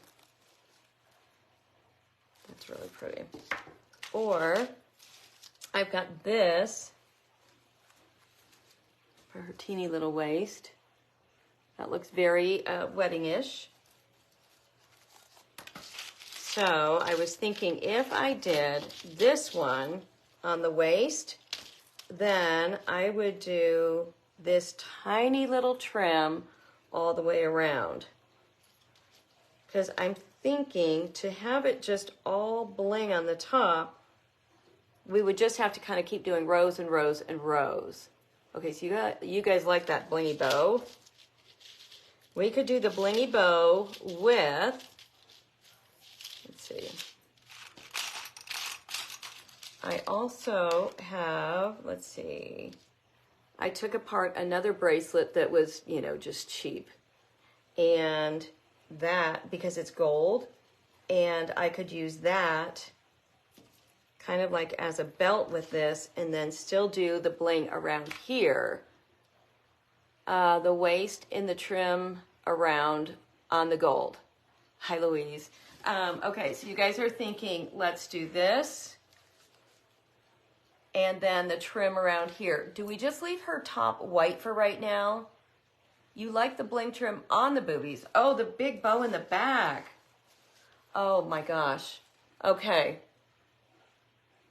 That's really pretty. Or I've got this for her teeny little waist. That looks very wedding-ish. So I was thinking if I did this one on the waist, then I would do this tiny little trim all the way around. Because I'm thinking to have it just all bling on the top, we would just have to kind of keep doing rows and rows and rows. Okay, so you guys like that blingy bow. We could do the blingy bow with, let's see. I also have, let's see. I took apart another bracelet that was, you know, just cheap. And that, because it's gold, and I could use that kind of like as a belt with this, and then still do the bling around here. The waist in the trim around on the gold. Hi, Louise. Okay, so you guys are thinking, let's do this. And then the trim around here. Do we just leave her top white for right now? You like the bling trim on the boobies. Oh, the big bow in the back. Oh my gosh. Okay.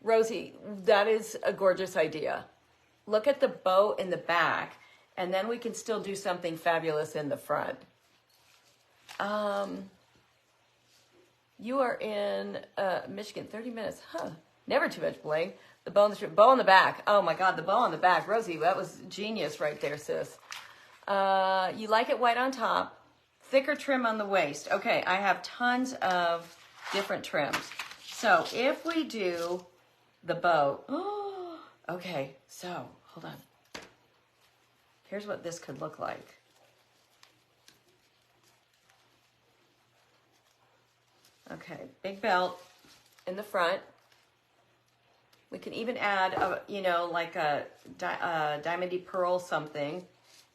Rosie, that is a gorgeous idea. Look at the bow in the back, and then we can still do something fabulous in the front. You are in Michigan, 30 minutes. Huh. Never too much bling. The bow on the back. Oh my God, the bow on the back. Rosie, that was genius right there, sis. You like it white on top. Thicker trim on the waist. Okay, I have tons of different trims. So if we do the bow. Oh, okay, so hold on. Here's what this could look like. Okay, big belt in the front. We can even add, like a diamondy pearl something.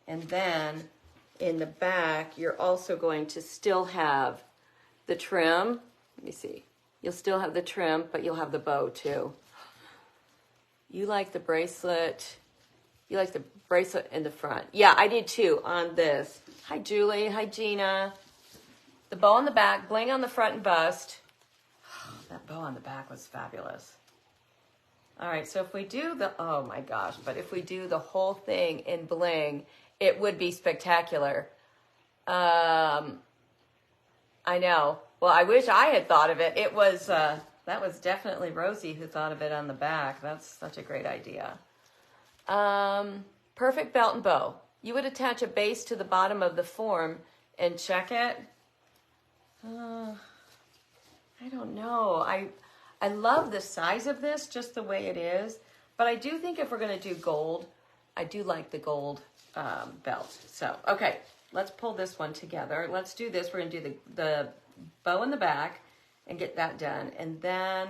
And then in the back, you're also going to still have the trim. Let me see. You'll still have the trim, but you'll have the bow too. You like the bracelet. You like the bracelet in the front. Yeah, I did too on this. Hi, Julie. Hi, Gina. The bow on the back, bling on the front and bust. That bow on the back was fabulous. All right, so if we do oh my gosh, but if we do the whole thing in bling, it would be spectacular. I know. Well, I wish I had thought of it. It was, that was definitely Rosie who thought of it on the back. That's such a great idea. Perfect belt and bow. You would attach a base to the bottom of the form and check it. I don't know. I love the size of this, just the way it is. But I do think if we're going to do gold, I do like the gold belt. So, okay, let's pull this one together. Let's do this. We're going to do the bow in the back and get that done. And then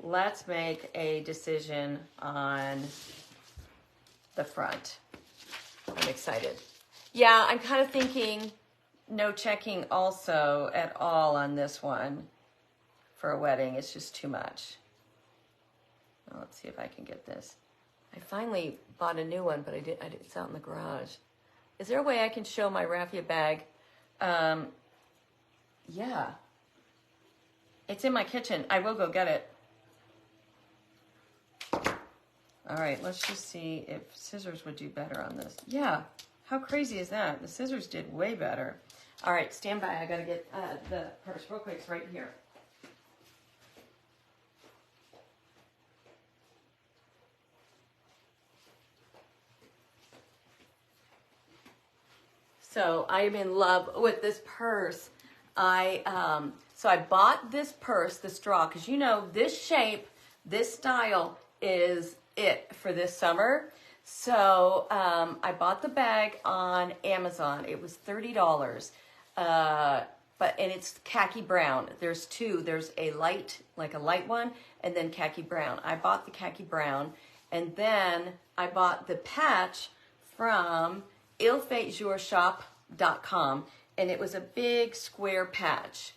let's make a decision on the front. I'm excited. Yeah, I'm kind of thinking no checking also at all on this one for a wedding. It's just too much. Well, let's see if I can get this. I finally bought a new one, but it's out in the garage. Is there a way I can show my raffia bag? Yeah. It's in my kitchen. I will go get it. All right, let's just see if scissors would do better on this. Yeah, how crazy is that? The scissors did way better. All right, stand by. I got to get the purse real quick. It's right here. So I am in love with this purse. So I bought this purse, the straw, because you know this shape, this style is it for this summer. So I bought the bag on Amazon. It was $30. And it's khaki brown. There's two. There's a light, like a light one, and then khaki brown. I bought the khaki brown, and then I bought the patch from ilfaitejurshop.com, and it was a big square patch.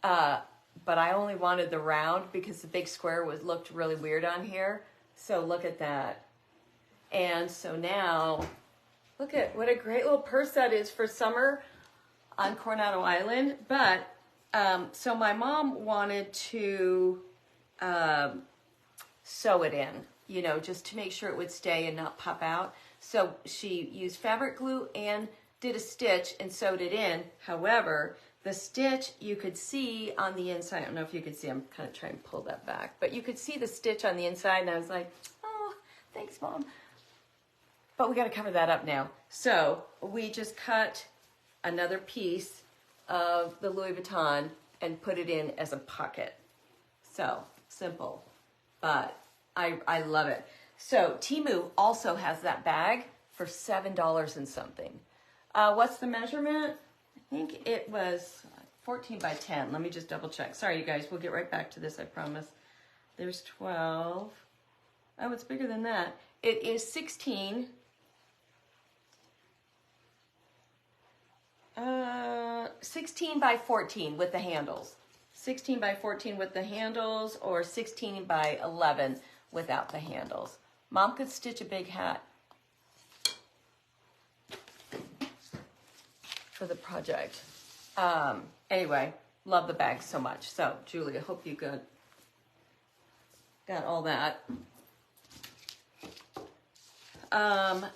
But I only wanted the round because the big square looked really weird on here. So look at that. And so now, look at what a great little purse that is for summer on Coronado Island. But, so my mom wanted to sew it in, you know, just to make sure it would stay and not pop out. So she used fabric glue and did a stitch and sewed it in. However, the stitch you could see on the inside. I don't know if you could see. I'm kind of trying to pull that back. But you could see the stitch on the inside. And I was like, oh, thanks, Mom. But we got to cover that up now. So we just cut another piece of the Louis Vuitton and put it in as a pocket. So simple. But I love it. So Temu also has that bag for $7 and something. What's the measurement? I think it was 14 by 10. Let me just double check. Sorry, you guys. We'll get right back to this, I promise. There's 12. Oh, it's bigger than that. It is 16. 16 by 14 with the handles. 16 by 14 with the handles, or 16 by 11 without the handles. Mom could stitch a big hat for the project. Anyway, love the bag so much. So, Julie, I hope you got all that.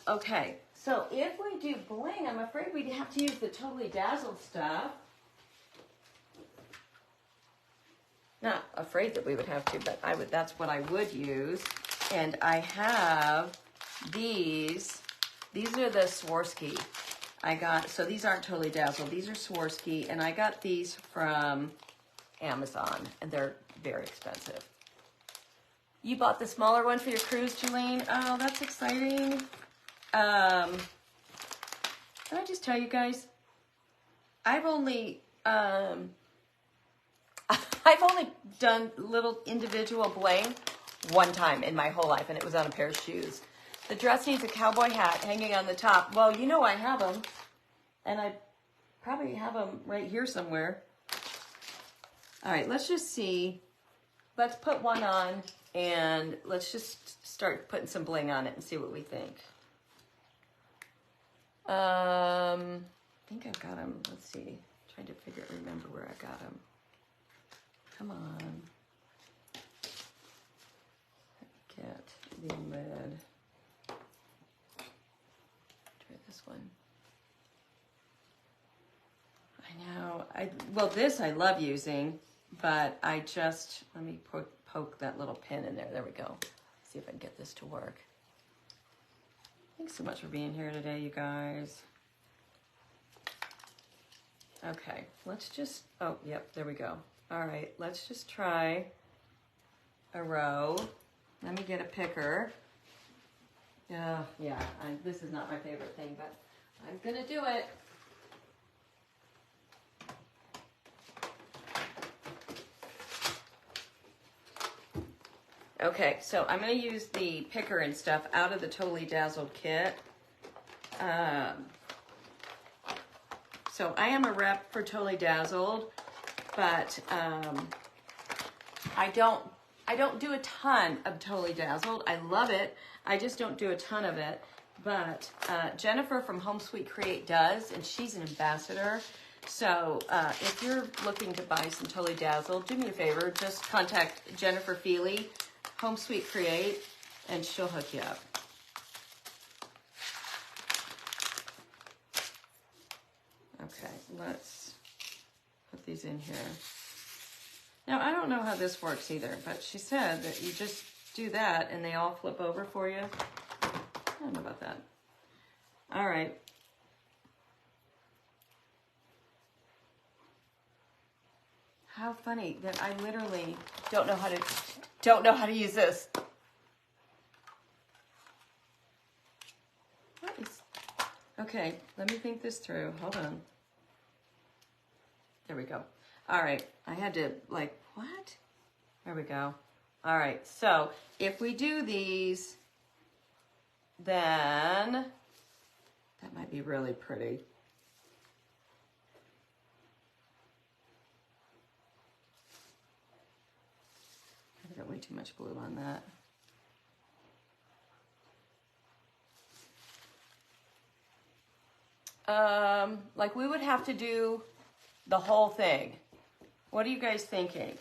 Okay, so if we do bling, I'm afraid we'd have to use the Totally Dazzled stuff. Not afraid that we would have to, but that's what I would use. And I have these. These are the Swarovski. So these aren't Totally Dazzled. These are Swarovski, and I got these from Amazon, and they're very expensive. You bought the smaller one for your cruise, Jolene? Oh, that's exciting. Can I just tell you guys, I've only done little individual bling one time in my whole life, and it was on a pair of shoes. The dress needs a cowboy hat hanging on the top. Well, you know I have them, and I probably have them right here somewhere. All right, let's just see. Let's put one on, and let's just start putting some bling on it and see what we think. I think I've got them. Let's see. Trying to remember where I got them. Come on. Get the lid. Try this one. I know. Well, this I love using, but let me poke that little pin in there. There we go. See if I can get this to work. Thanks so much for being here today, you guys. Okay, let's just, oh, yep, there we go. All right, let's just try a row. Let me get a picker. This is not my favorite thing, but I'm gonna do it. Okay, so I'm going to use the picker and stuff out of the Totally Dazzled kit. So I am a rep for Totally Dazzled, but I don't do a ton of Totally Dazzled. I love it. I just don't do a ton of it. But Jennifer from Home Sweet Create does, and she's an ambassador. So if you're looking to buy some Totally Dazzled, do me a favor, just contact Jennifer Feely, Home Sweet Create, and she'll hook you up. Okay, let's put these in here. Now, I don't know how this works either, but she said that you just do that and they all flip over for you. I don't know about that. All right. How funny that I literally don't know how to use this. Okay, let me think this through. Hold on. There we go. All right, I had to what? There we go. All right, so if we do these, then that might be really pretty. I got way too much glue on that. Like we would have to do the whole thing. What are you guys thinking?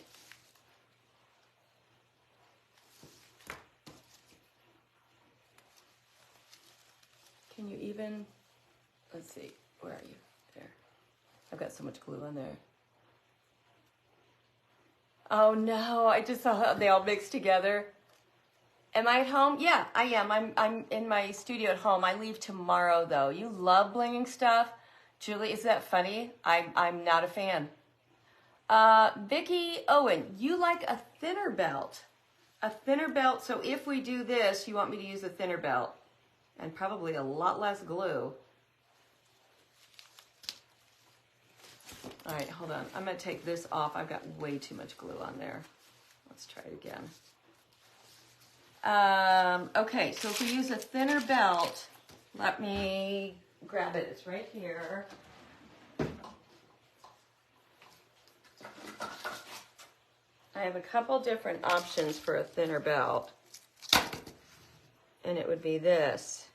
Can you even, let's see, where are you? There. I've got so much glue on there. Oh no, I just saw how they all mixed together. Am I at home? Yeah, I am. I'm in my studio at home. I leave tomorrow though. You love blinging stuff. Julie, is that funny? I'm not a fan. Vicki Owen, you like a thinner belt. A thinner belt, so if we do this, you want me to use a thinner belt. And probably a lot less glue. All right, hold on. I'm gonna take this off. I've got way too much glue on there. Let's try it again. Okay, so if we use a thinner belt, let me grab it. It's right here. I have a couple different options for a thinner belt. And it would be this.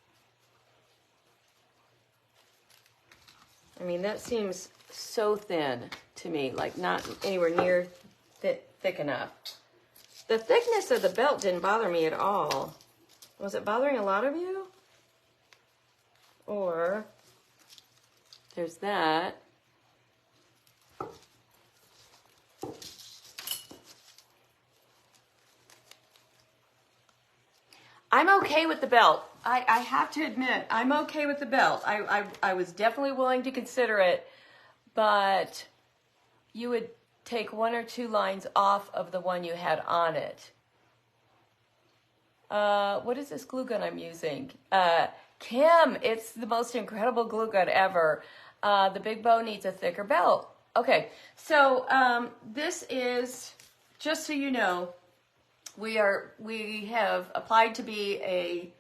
I mean, that seems so thin to me, like not anywhere near thick enough. The thickness of the belt didn't bother me at all. Was it bothering a lot of you? Or there's that. I'm okay with the belt. I have to admit, I'm okay with the belt. I was definitely willing to consider it, but you would take 1 or 2 lines off of the one you had on it. What is this glue gun I'm using? Kim, it's the most incredible glue gun ever. The big bow needs a thicker belt. Okay, so this is, just so you know, we have applied to be a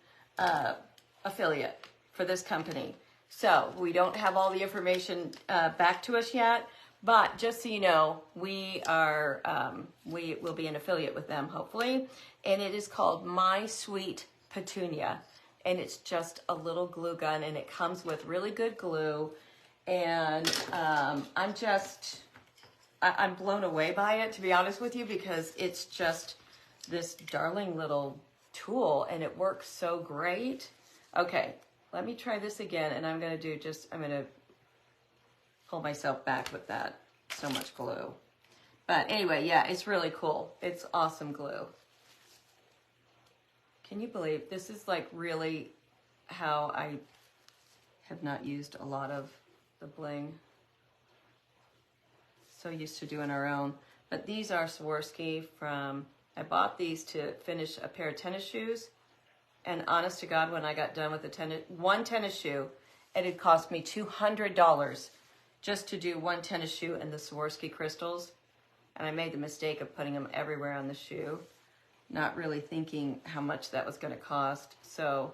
affiliate for this company. So we don't have all the information back to us yet, but just so you know, we will be an affiliate with them hopefully, and it is called My Sweet Petunia, and it's just a little glue gun, and it comes with really good glue, and I'm blown away by it, to be honest with you, because it's just this darling little tool, and it works so great. Okay, let me try this again, and I'm going to pull myself back with that, so much glue. But anyway, yeah, it's really cool. It's awesome glue. Can you believe this is like really how I have not used a lot of the bling. So used to doing our own. But these are Swarovski from, I bought these to finish a pair of tennis shoes. And honest to God, when I got done with one tennis shoe, it had cost me $200 just to do one tennis shoe and the Swarovski crystals. And I made the mistake of putting them everywhere on the shoe, not really thinking how much that was going to cost. So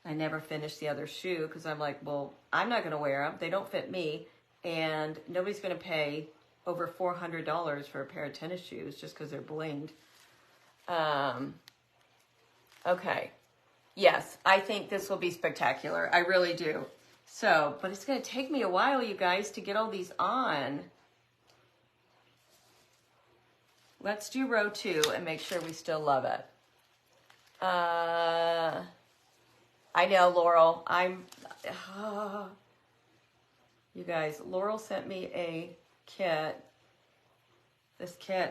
I never finished the other shoe because I'm like, well, I'm not going to wear them. They don't fit me. And nobody's going to pay over $400 for a pair of tennis shoes just because they're blinged. Okay. Yes, I think this will be spectacular. I really do. So, but it's going to take me a while, you guys, to get all these on. Let's do row 2 and make sure we still love it. I know, Laurel. You guys, Laurel sent me a kit,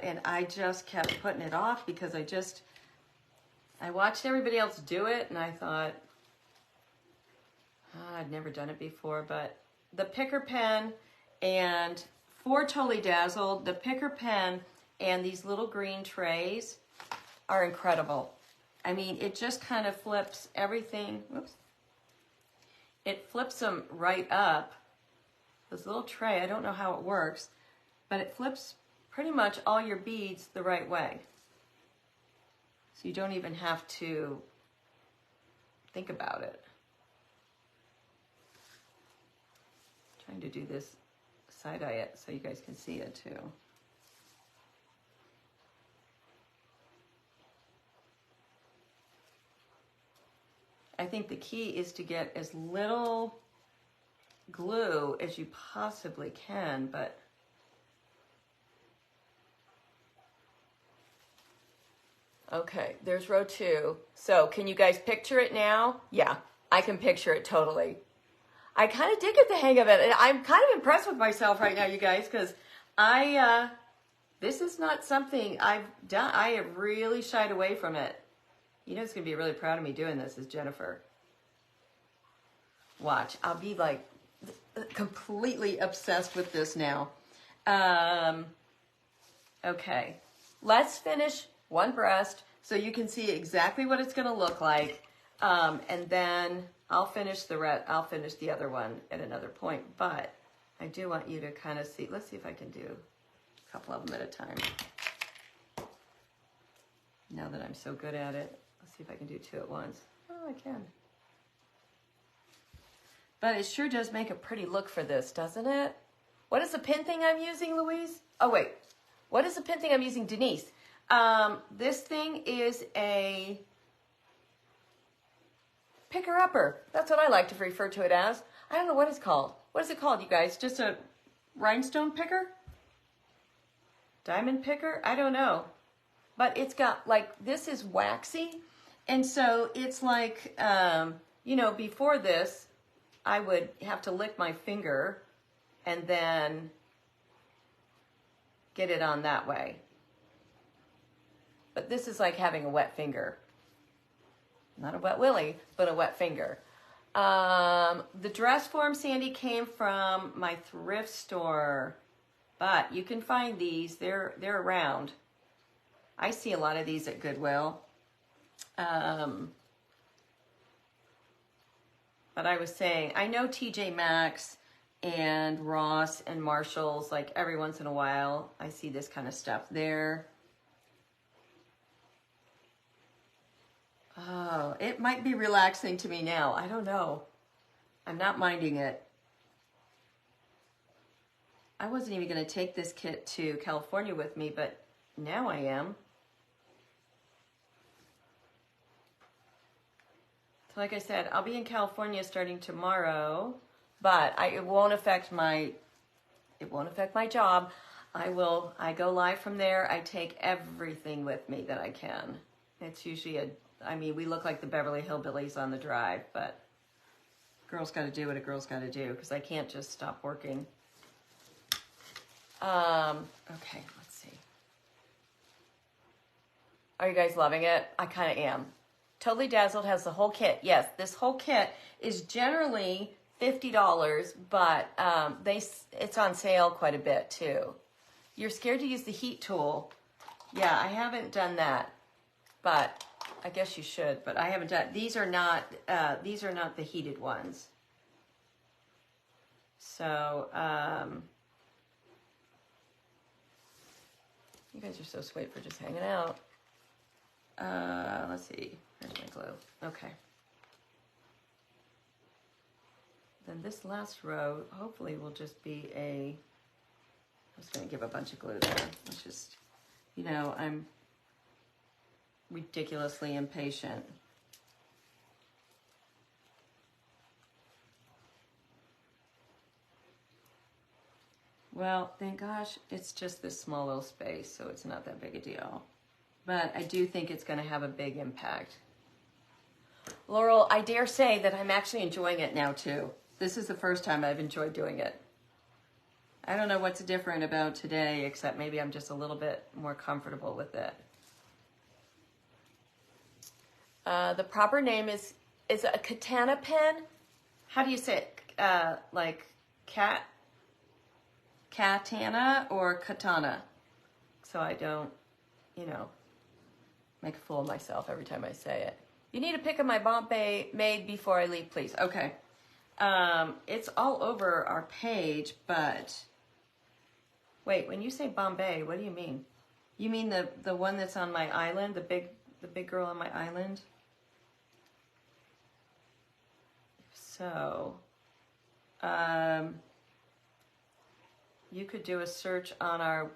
and I just kept putting it off because I watched everybody else do it, and I thought, I'd never done it before, but the picker pen and for Totally Dazzled, the picker pen and these little green trays are incredible. I mean, it just kind of flips everything. Whoops. It flips them right up. This little tray, I don't know how it works, but it flips pretty much all your beads the right way. So you don't even have to think about it. I'm trying to do this side-eye it so you guys can see it too. I think the key is to get as little glue as you possibly can, but okay, there's row 2. So can you guys picture it now? Yeah, I can picture it totally. I kind of did get the hang of it, and I'm kind of impressed with myself right now, you guys, because this is not something I've done. I have really shied away from it. You know who's going to be really proud of me doing this is Jennifer. Watch, I'll be like completely obsessed with this now. Okay, let's finish one breast so you can see exactly what it's going to look like, and then I'll finish the other one at another point. But I do want you to kind of see. Let's see if I can do a couple of them at a time. Now that I'm so good at it, let's see if I can do 2 at once. Oh, I can. But it sure does make a pretty look for this, doesn't it? What is the pin thing I'm using, Louise? Oh, wait. What is the pin thing I'm using, Denise? This thing is a picker-upper. That's what I like to refer to it as. I don't know what it's called. What is it called, you guys? Just a rhinestone picker? Diamond picker? I don't know. But it's got, like, this is waxy. And so it's like, you know, before this, I would have to lick my finger and then get it on that way. But this is like having a wet finger. Not a wet willy, but a wet finger. The dress form, Sandy, came from my thrift store, but you can find these. They're around. I see a lot of these at Goodwill. But I was saying, I know TJ Maxx and Ross and Marshalls, like every once in a while, I see this kind of stuff there. Oh, it might be relaxing to me now. I don't know. I'm not minding it. I wasn't even going to take this kit to California with me, but now I am. So like I said, I'll be in California starting tomorrow, but it won't affect my job. I go live from there. I take everything with me that I can. It's usually we look like the Beverly Hillbillies on the drive, but girl's got to do what a girl's got to do because I can't just stop working. Okay, let's see. Are you guys loving it? I kind of am. Totally Dazzled has the whole kit. Yes, this whole kit is generally $50, but it's on sale quite a bit too. You're scared to use the heat tool. Yeah, I haven't done that, but I guess you should, but I haven't done. These are not the heated ones. So, you guys are so sweet for just hanging out. Let's see. Here's my glue. Okay. Then this last row, hopefully, will just be I'm just going to give a bunch of glue there. Let's just, I'm ridiculously impatient. Well, thank gosh, it's just this small little space, so it's not that big a deal. But I do think it's going to have a big impact. Laurel, I dare say that I'm actually enjoying it now, too. This is the first time I've enjoyed doing it. I don't know what's different about today, except maybe I'm just a little bit more comfortable with it. The proper name is a katana pen. How do you say it? Like katana or katana? So I don't, make a fool of myself every time I say it. You need a pic of my Bombay made before I leave, please. Okay. It's all over our page, but wait, when you say Bombay, what do you mean? You mean the one that's on my island, the big girl on my island? So, you could do a search on our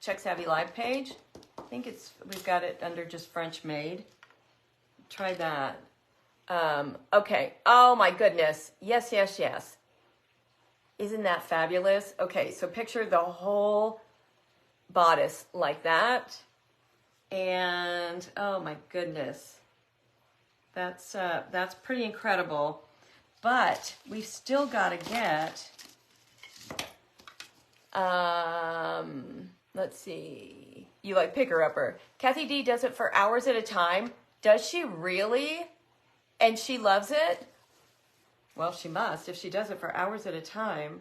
Check Savvy Live page. I think we've got it under just French made. Try that. Okay. Oh my goodness. Yes, yes, yes. Isn't that fabulous? Okay, so picture the whole bodice like that. And oh my goodness. That's pretty incredible. But we've still got to get let's see. You like picker-upper. Kathy D does it for hours at a time. Does she really? And she loves it? Well, she must if she does it for hours at a time.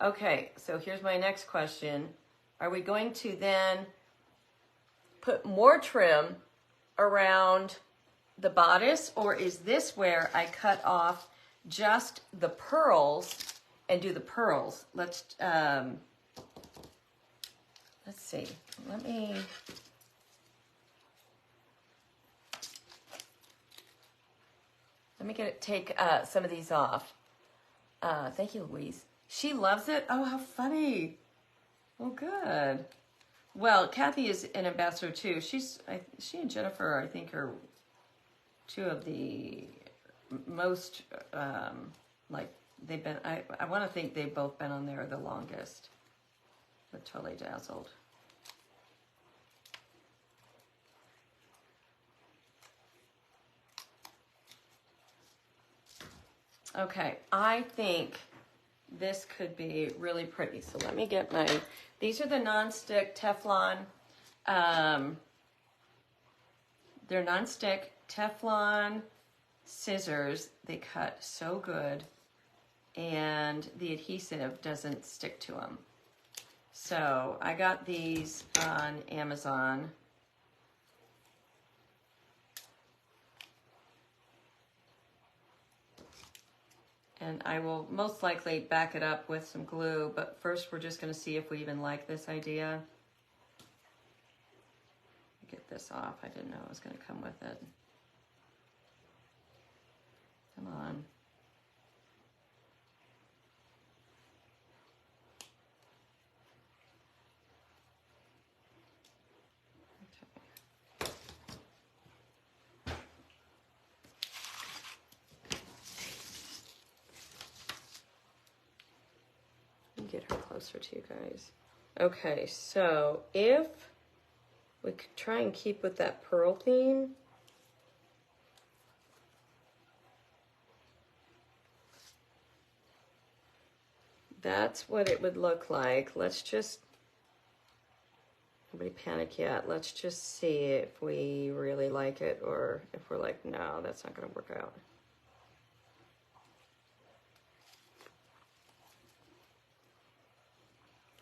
Okay, so here's my next question. Are we going to then put more trim around the bodice, or is this where I cut off just the pearls and do the pearls? Let's see. Let me take some of these off. Thank you, Louise. She loves it. Oh, how funny. Well, good. Well, Kathy is an ambassador too. She and Jennifer, I think, are two of the most they've been. I want to think they've both been on there the longest. But Totally Dazzled. Okay, I think this could be really pretty. So let me get these are the non-stick Teflon They're nonstick Teflon scissors. They cut so good, and the adhesive doesn't stick to them. So I got these on Amazon. And I will most likely back it up with some glue, but first we're just going to see if we even like this idea. Get this off. I didn't know it was going to come with it. Come on. Get her closer to you guys. Okay, so if we could try and keep with that pearl theme. That's what it would look like. Let's just, nobody panic yet. Let's just see if we really like it or if we're like, no, that's not going to work out.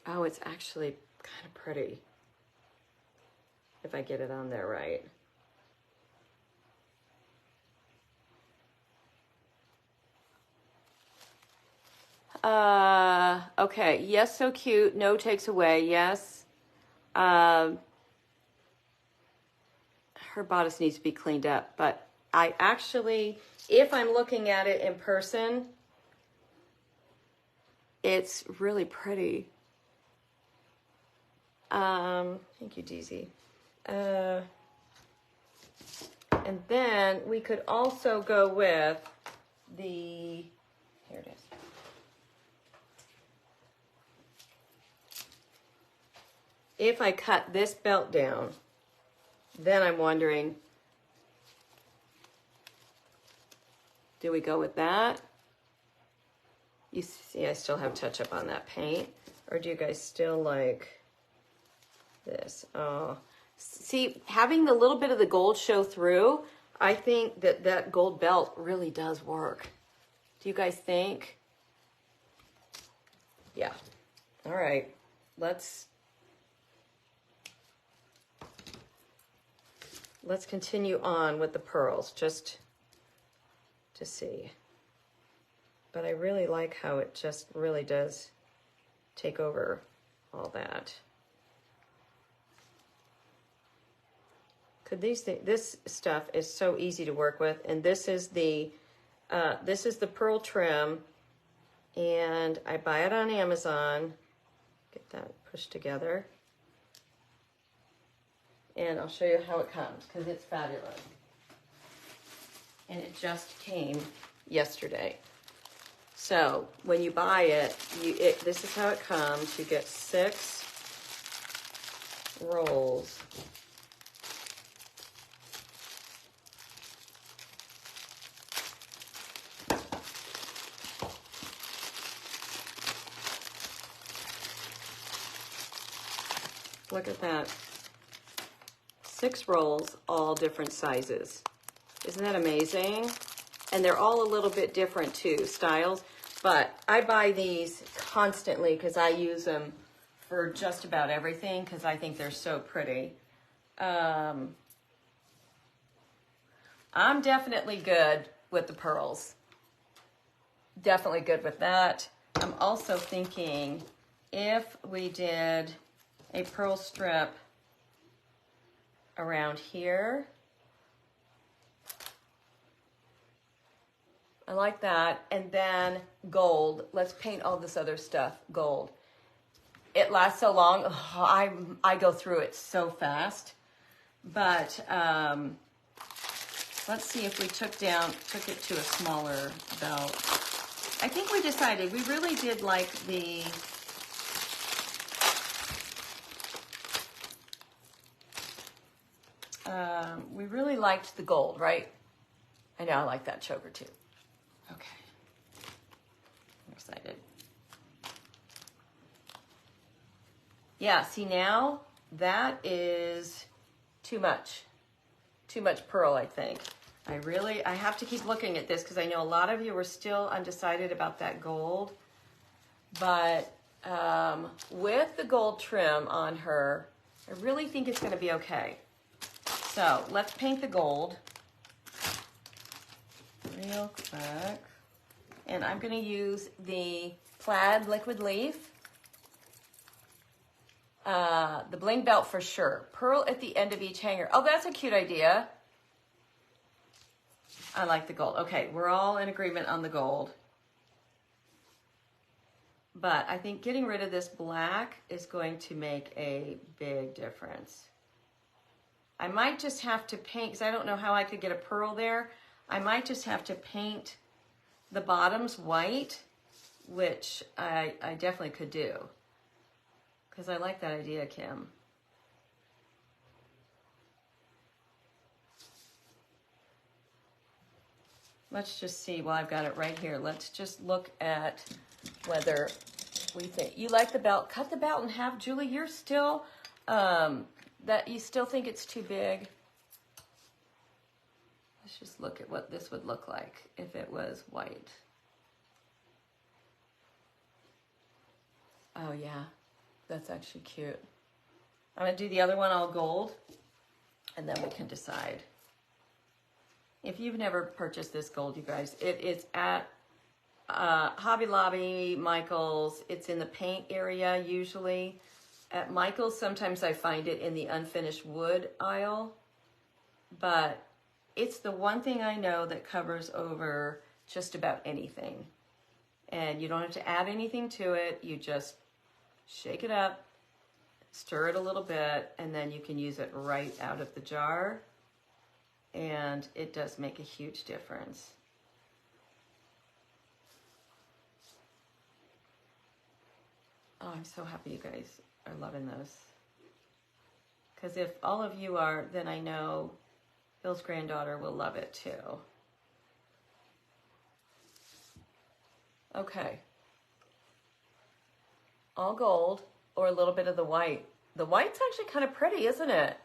Oh, it's actually kind of pretty if I get it on there right. Okay. Yes, so cute. No takes away. Yes. Her bodice needs to be cleaned up, but I actually, if I'm looking at it in person, it's really pretty. Thank you, Deezy. And then we could also go with the, here it is. If I cut this belt down, then I'm wondering, do we go with that? You see, I still have touch up on that paint. Or do you guys still like this? Oh, see, having the little bit of the gold show through, I think that that gold belt really does work. Do you guys think? Yeah. All right. Let's continue on with the pearls just to see. But I really like how it just really does take over all that. Could these things, this stuff is so easy to work with, and this is the pearl trim, and I buy it on Amazon. Get that pushed together. And I'll show you how it comes because it's fabulous. And it just came yesterday. So when you buy it, this is how it comes. You get 6 rolls. Look at that. 6 rolls, all different sizes. Isn't that amazing? And they're all a little bit different too, styles. But I buy these constantly because I use them for just about everything because I think they're so pretty. I'm definitely good with the pearls. Definitely good with that. I'm also thinking if we did a pearl strip around here. I like that. And then gold. Let's paint all this other stuff gold. It lasts so long. Oh, I go through it so fast. But let's see if we took it to a smaller belt. I think we decided we really did like the we really liked the gold, right? I know I like that choker too. Okay. I'm excited. Yeah, see now that is too much. too much pearl, I think. I have to keep looking at this because I know a lot of you were still undecided about that gold. But with the gold trim on her, I really think it's going to be okay. So let's paint the gold real quick. And I'm going to use the plaid liquid leaf. The bling belt for sure. Pearl at the end of each hanger. Oh, that's a cute idea. I like the gold. Okay, we're all in agreement on the gold. But I think getting rid of this black is going to make a big difference. I might just have to paint, because I don't know how I could get a pearl there. I might just have to paint the bottoms white, which I definitely could do. Because I like that idea, Kim. Let's just see, well, I've got it right here. Let's just look at whether we think, you like the belt, cut the belt in half. Julie, you're still, that you still think it's too big. Let's just look at what this would look like if it was white. Oh yeah, that's actually cute. I'm gonna do the other one all gold and then we can decide. If you've never purchased this gold, you guys, it is at Hobby Lobby, Michael's. It's in the paint area usually. At Michael's, sometimes I find it in the unfinished wood aisle. But it's the one thing I know that covers over just about anything. And you don't have to add anything to it. You just shake it up, stir it a little bit, and then you can use it right out of the jar. And it does make a huge difference. Oh, I'm so happy you guys are loving this. Because if all of you are, then I know Bill's granddaughter will love it too. Okay. All gold or a little bit of the white. The white's actually kind of pretty, isn't it?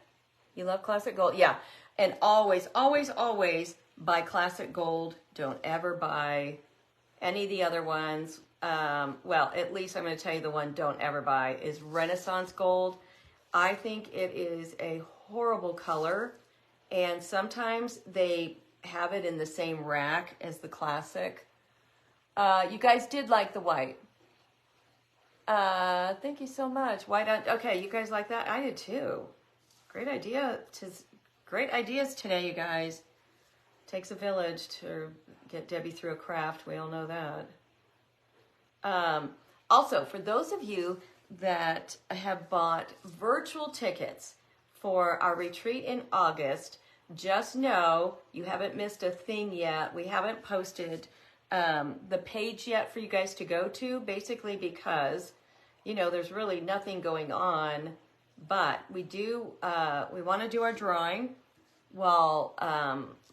You love classic gold? Yeah. And always, always, always buy classic gold. Don't ever buy any of the other ones. Well, at least I'm going to tell you the one don't ever buy is Renaissance gold. I think it is a horrible color. And sometimes they have it in the same rack as the classic. You guys did like the white. Thank you so much. White on, okay, you guys like that? I did too. Great idea. Great ideas today, you guys. Takes a village to get Debbie through a craft. We all know that. Also, for those of you that have bought virtual tickets for our retreat in August, just know you haven't missed a thing yet. We haven't posted the page yet for you guys to go to, basically because, you know, there's really nothing going on. But we do, we want to do our drawing while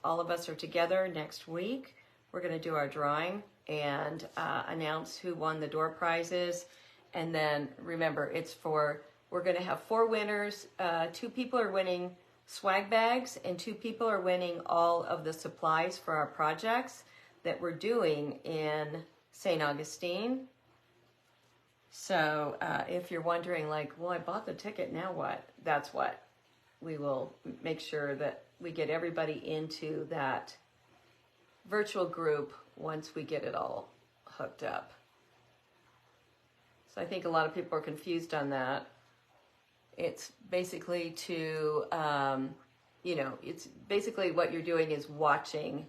all of us are together next week. We're going to do our drawing and announce who won the door prizes. And then remember, it's we're going to have 4 winners. 2 people are winning swag bags and 2 people are winning all of the supplies for our projects that we're doing in St. Augustine. So if you're wondering, like, well, I bought the ticket, now what? That's what. We will make sure that we get everybody into that virtual group once we get it all hooked up. So I think a lot of people are confused on that. It's basically to, you know, it's basically what you're doing is watching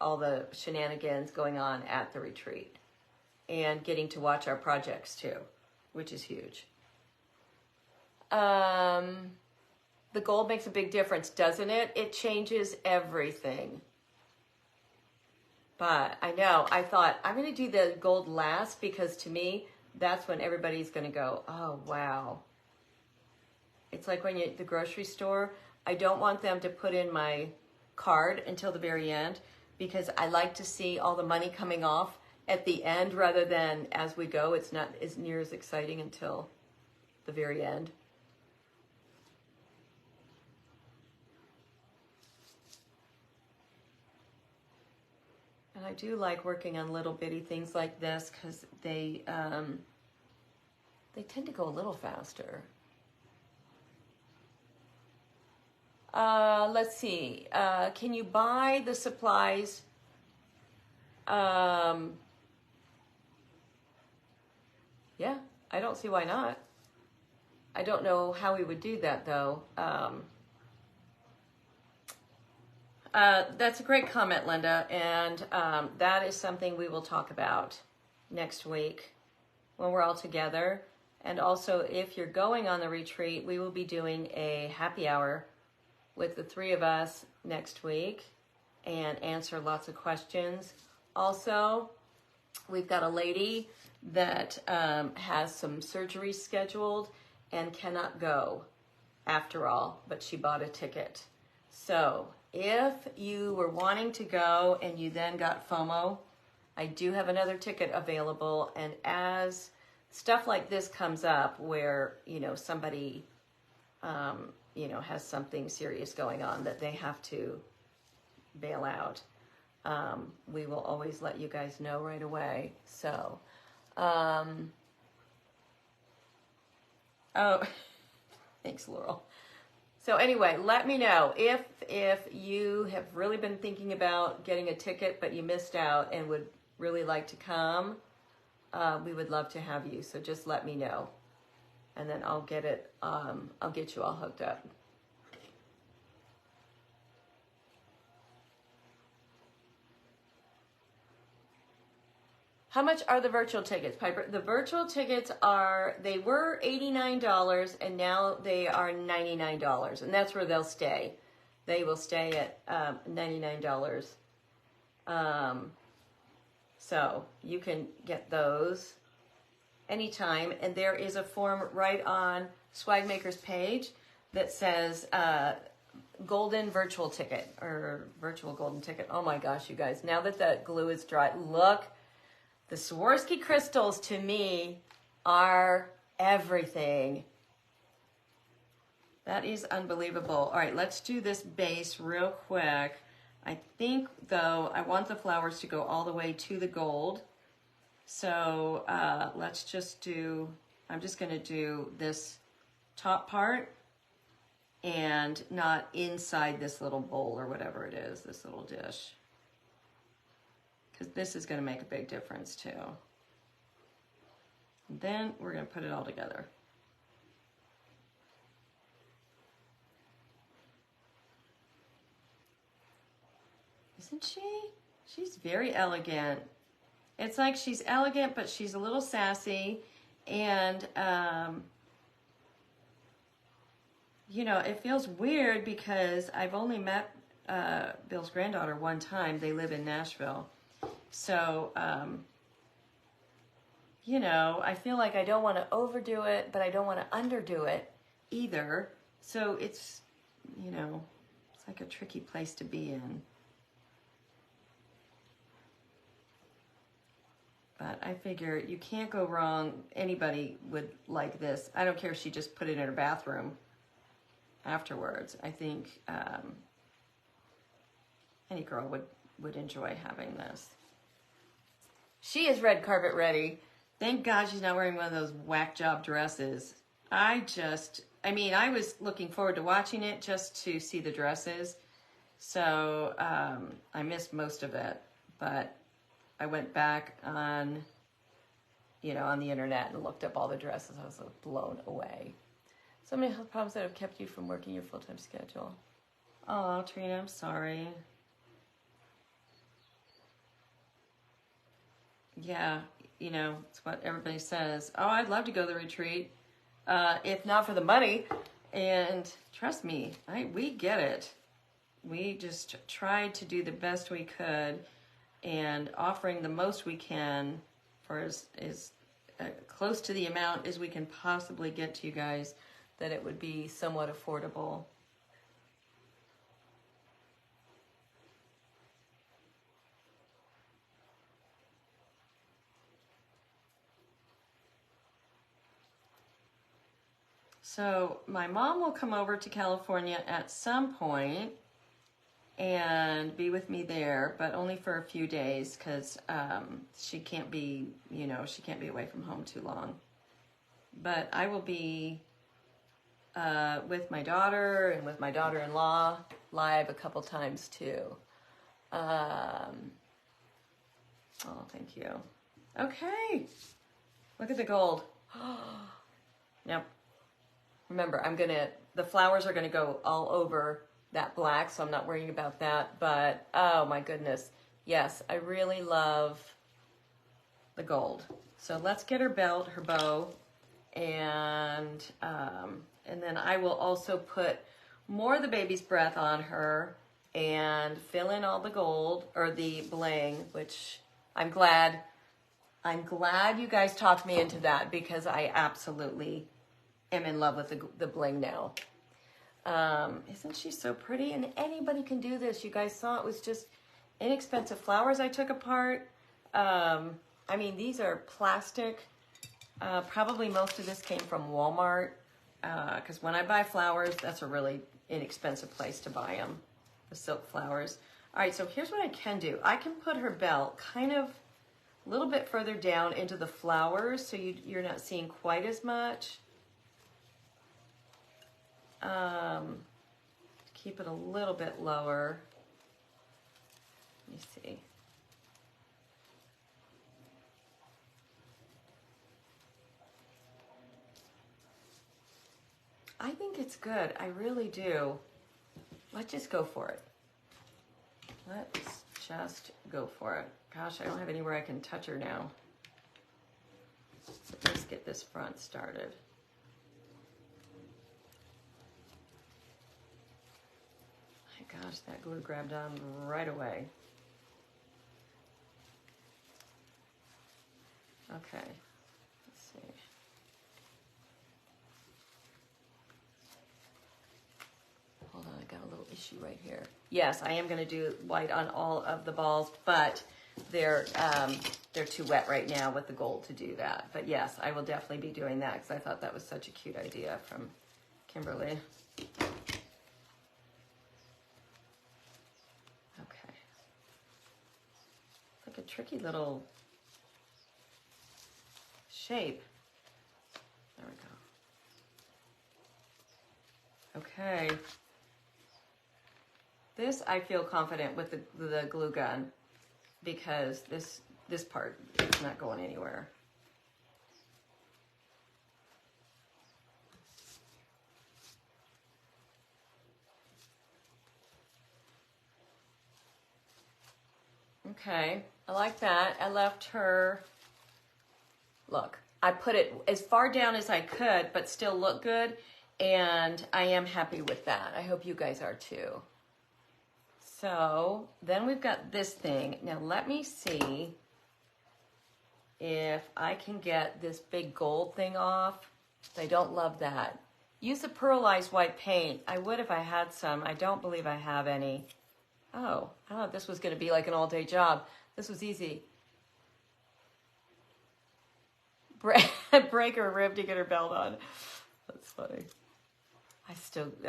all the shenanigans going on at the retreat and getting to watch our projects too, which is huge. The gold makes a big difference, doesn't it? It changes everything. But I know, I thought I'm going to do the gold last because to me, that's when everybody's going to go, oh, wow. It's like when you're at the grocery store. I don't want them to put in my card until the very end because I like to see all the money coming off at the end rather than as we go. It's not as near as exciting until the very end. And I do like working on little bitty things like this because they tend to go a little faster. Let's see. Can you buy the supplies? Yeah, I don't see why not. I don't know how we would do that though. That's a great comment, Linda, and that is something we will talk about next week when we're all together. And also, if you're going on the retreat, we will be doing a happy hour with the three of us next week and answer lots of questions. Also, we've got a lady that has some surgery scheduled and cannot go after all, but she bought a ticket. So if you were wanting to go and you then got FOMO, I do have another ticket available. And as stuff like this comes up where, you know, somebody, you know, has something serious going on that they have to bail out, we will always let you guys know right away. So, oh, thanks, Laurel. So anyway, let me know if you have really been thinking about getting a ticket, but you missed out and would really like to come. We would love to have you. So just let me know, and then I'll get it. I'll get you all hooked up. How much are the virtual tickets, Piper? The virtual tickets they were $89 and now they are $99, and that's where they'll stay. They will stay at $99. So you can get those anytime, and there is a form right on Swagmaker's page that says golden virtual ticket or virtual golden ticket. Oh my gosh, you guys, now that that glue is dry, look. The Swarovski crystals, to me, are everything. That is unbelievable. All right, let's do this base real quick. I think, though, I want the flowers to go all the way to the gold. So let's just do, I'm just going to do this top part and not inside this little bowl or whatever it is, this little dish. Because this is going to make a big difference too. And then we're going to put it all together. Isn't she? She's very elegant. It's like she's elegant, but she's a little sassy. And, you know, it feels weird because I've only met Bill's granddaughter one time. They live in Nashville. So, you know, I feel like I don't want to overdo it, but I don't want to underdo it either. So it's, you know, it's like a tricky place to be in. But I figure you can't go wrong. Anybody would like this. I don't care if she just put it in her bathroom afterwards. I think any girl would enjoy having this. She is red carpet ready. Thank God she's not wearing one of those whack job dresses. I mean, I was looking forward to watching it just to see the dresses. So I missed most of it, but I went back on, you know, on the internet and looked up all the dresses. I was blown away. So many health problems that have kept you from working your full-time schedule. Oh, Trina, I'm sorry. Yeah, you know, it's what everybody says. Oh, I'd love to go to the retreat, if not for the money. And trust me, we get it. We just tried to do the best we could and offering the most we can for as close to the amount as we can possibly get to you guys, that it would be somewhat affordable. So my mom will come over to California at some point. and be with me there, but only for a few days because she can't be, she can't be away from home too long. But I will be with my daughter and with my daughter-in-law live a couple times too. Oh, thank you. Okay, look at the gold. Now, remember, the flowers are gonna go all over that black, so I'm not worrying about that, but oh my goodness. Yes, I really love the gold. So let's get her belt, her bow, and then I will also put more of the baby's breath on her and fill in all the gold, or the bling, which I'm glad you guys talked me into that, because I absolutely am in love with the bling now. Isn't she so pretty? And anybody can do this. You guys saw it was just inexpensive flowers I took apart. I mean, these are plastic. Probably most of this came from Walmart, because when I buy flowers, that's a really inexpensive place to buy them, the silk flowers. All right, so here's what I can do. I can put her belt kind of a little bit further down into the flowers, so you're not seeing quite as much. Keep it a little bit lower. Let me see. I think it's good. I really do. Let's just go for it. Let's just go for it. Gosh, I don't have anywhere I can touch her now. So let's get this front started. My gosh, that glue grabbed on right away. Okay, let's see. Hold on, I got a little issue right here. Yes, I am going to do white on all of the balls, but they're too wet right now with the gold to do that. But yes, I will definitely be doing that because I thought that was such a cute idea from Kimberly. Okay. It's like a tricky little shape. There we go. Okay. This I feel confident with the glue gun, because this part is not going anywhere. Okay, I like that. I left her, look, I put it as far down as I could, but still look good, and I am happy with that. I hope you guys are too. So then we've got this thing. Now let me see if I can get this big gold thing off. I don't love that. Use the pearlized white paint. I would if I had some. I don't believe I have any. Oh, I thought this was going to be like an all-day job. This was easy. Break her rib to get her belt on. That's funny.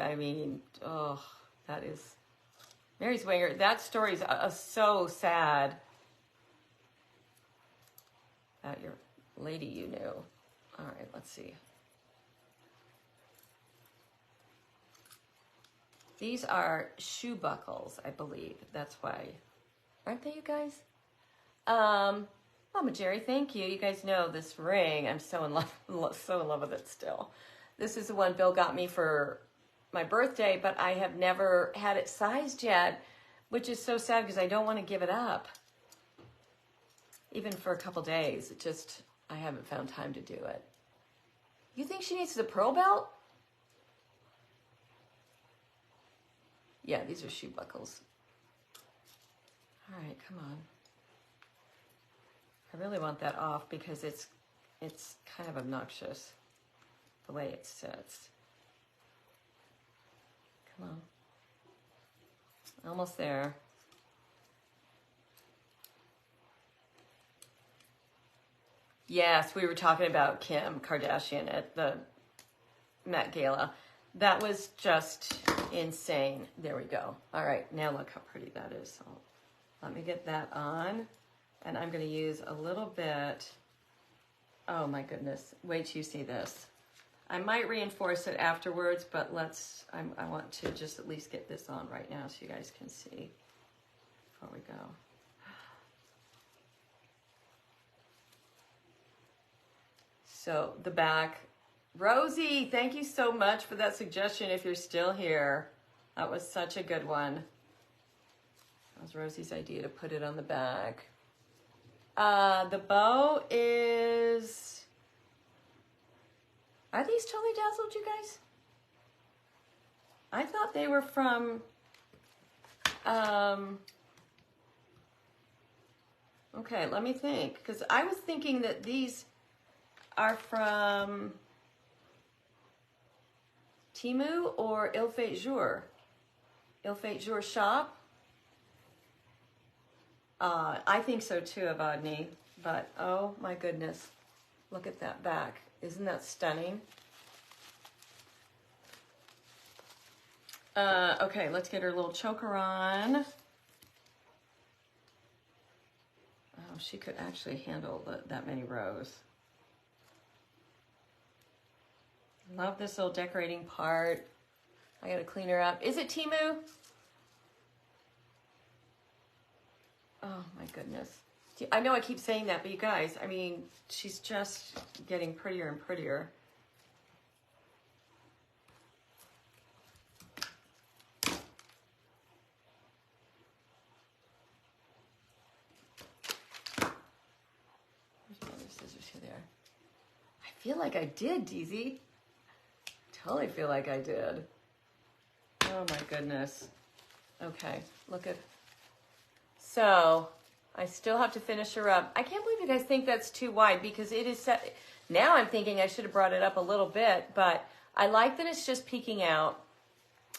I mean, oh, that is... Mary Swinger, that story is so sad. About your lady you knew. All right, let's see. These are shoe buckles, I believe. That's why. Aren't they, you guys? Mama Jerry, thank you. You guys know this ring. I'm so in love with it still. This is the one Bill got me for my birthday, but I have never had it sized yet, which is so sad because I don't want to give it up. Even for a couple days. I haven't found time to do it. You think she needs the pearl belt? Yeah, these are shoe buckles. All right, come on. I really want that off because it's kind of obnoxious the way it sits. Come on. Almost there. Yes, we were talking about Kim Kardashian at the Met Gala. That was just insane. There we go. All right, now look how pretty that is. So let me get that on, and I'm going to use a little bit. Oh my goodness, wait till you see this. I might reinforce it afterwards, but I want to just at least get this on right now so you guys can see before we go. So the back. Rosie, thank you so much for that suggestion if you're still here. That was such a good one. That was Rosie's idea to put it on the back. The bow is... Are these totally dazzled, you guys? I thought they were from... Okay, let me think. Because I was thinking that these are from... Temu or Il Fait Jour? Il Fait Jour shop? I think so too, Avadni. But oh my goodness, look at that back. Isn't that stunning? Okay, let's get her little choker on. Oh, she could actually handle that many rows. Love this little decorating part. I gotta clean her up. Is it Temu? Oh my goodness. I know I keep saying that, but you guys, I mean, she's just getting prettier and prettier. Where's my other scissors here? There. I feel like I did, DZ. Totally feel like I did. Oh my goodness. Okay, look at... So, I still have to finish her up. I can't believe you guys think that's too wide because it is set... Now I'm thinking I should have brought it up a little bit, but I like that it's just peeking out.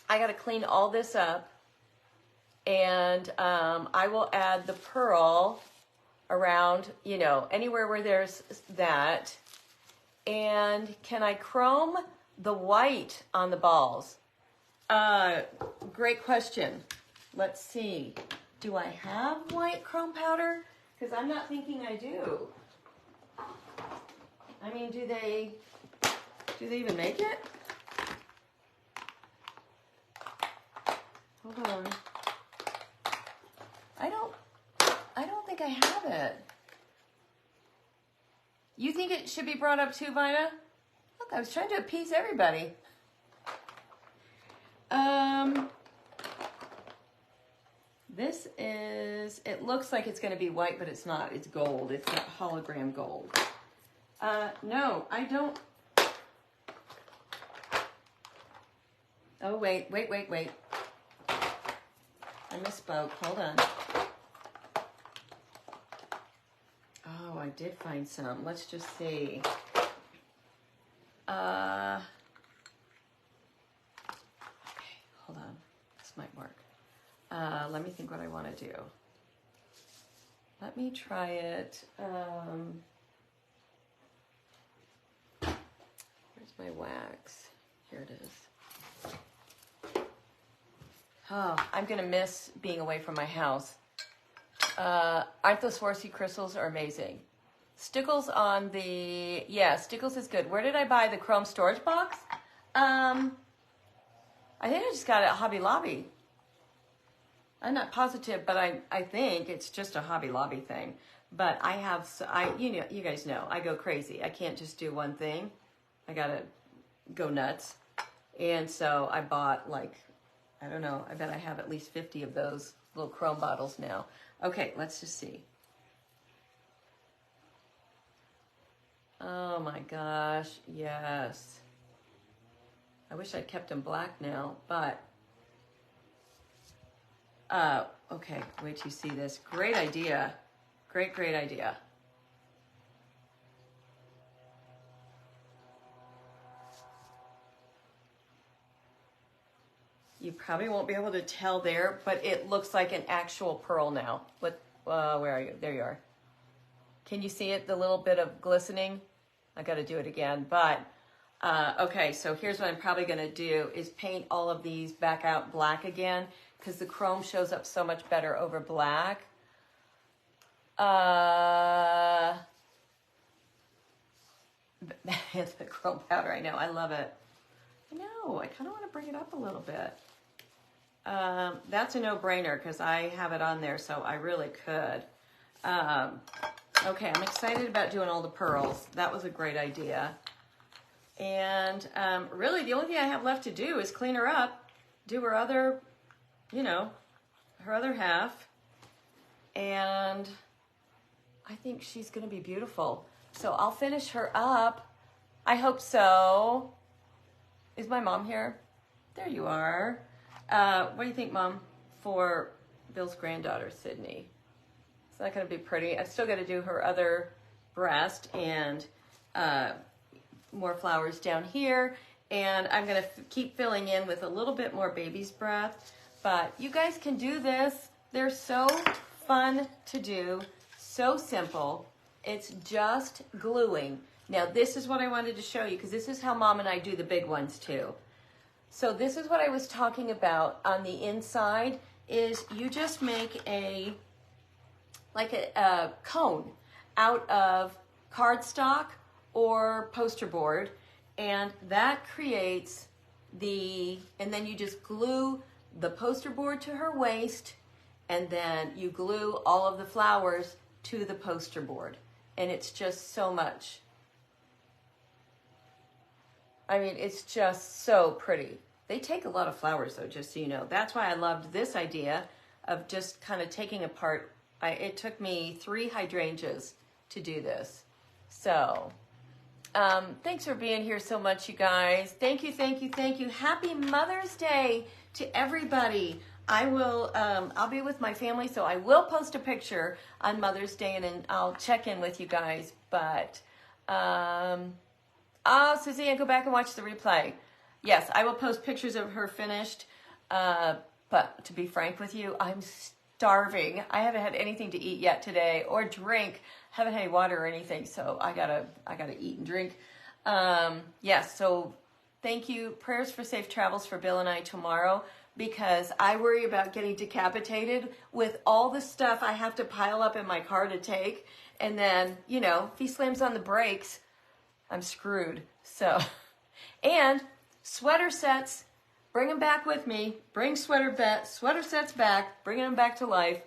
I got to clean all this up, and I will add the pearl around, you know, anywhere where there's that. And can I chrome the white on the balls? Great question. Let's see. Do I have white chrome powder? Because I'm not thinking I do. I mean, do they even make it? Hold on. I don't think I have it. You think it should be brought up too, Vida? Look, I was trying to appease everybody. This is, it looks like it's going to be white, but it's not. It's gold. It's not hologram gold. No, I don't. Oh, wait. I misspoke. Hold on. Oh, I did find some. Let's just see. Okay, hold on. This might work. Let me think what I want to do. Let me try it. Where's my wax? Here it is. Oh, I'm going to miss being away from my house. Aren't those Swarovski crystals are amazing? Stickles on the... Yeah, Stickles is good. Where did I buy the chrome storage box? I think I just got it at Hobby Lobby. I'm not positive, but I think it's just a Hobby Lobby thing. But I have... you guys know, I go crazy. I can't just do one thing. I got to go nuts. And so I bought like... I don't know. I bet I have at least 50 of those little chrome bottles now. Okay, let's just see. Oh my gosh, yes. I wish I'd kept them black now, but... okay, wait till you see this. Great idea. Great idea. You probably won't be able to tell there, but it looks like an actual pearl now. Where are you? There you are. Can you see it? The little bit of glistening? I got to do it again, but Okay, so here's what I'm probably going to do is paint all of these back out black again because the chrome shows up so much better over black. The chrome powder, I know, I love it. I know, I kind of want to bring it up a little bit. That's a no-brainer because I have it on there, so I really could. Okay, I'm excited about doing all the pearls. That was a great idea. And really, the only thing I have left to do is clean her up, do her other, you know, her other half. And I think she's going to be beautiful. So I'll finish her up. I hope so. Is my mom here? There you are. What do you think, Mom, for Bill's granddaughter, Sydney? Is that going to be pretty? I still got to do her other breast and more flowers down here. And I'm going to keep filling in with a little bit more baby's breath. But you guys can do this. They're so fun to do. So simple. It's just gluing. Now, this is what I wanted to show you because this is how Mom and I do the big ones too. So this is what I was talking about on the inside is you just make a cone out of cardstock or poster board, and that creates and then you just glue the poster board to her waist, and then you glue all of the flowers to the poster board, and it's just so much. I mean, it's just so pretty. They take a lot of flowers, though, just so you know. That's why I loved this idea of just kind of taking apart. It took me 3 hydrangeas to do this. So, thanks for being here so much, you guys. Thank you, thank you, thank you. Happy Mother's Day to everybody. I'll be with my family, so I will post a picture on Mother's Day, and then I'll check in with you guys. But, Suzanne, go back and watch the replay. Yes, I will post pictures of her finished. But to be frank with you, I'm starving. I haven't had anything to eat yet today or drink. Haven't had any water or anything, so I gotta eat and drink. Yes, so thank you. Prayers for safe travels for Bill and I tomorrow, because I worry about getting decapitated with all the stuff I have to pile up in my car to take. And then, you know, if he slams on the brakes, I'm screwed. So, and sweater sets, bring them back with me. Bring sweater sets back, bringing them back to life.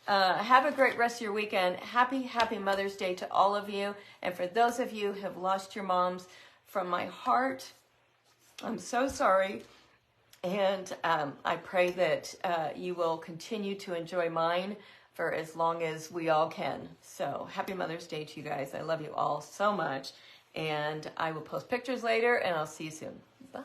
Have a great rest of your weekend. Happy Mother's Day to all of you. And for those of you who have lost your moms, from my heart, I'm so sorry. And I pray that you will continue to enjoy mine for as long as we all can. So happy Mother's Day to you guys. I love you all so much. And I will post pictures later, and I'll see you soon. Bye.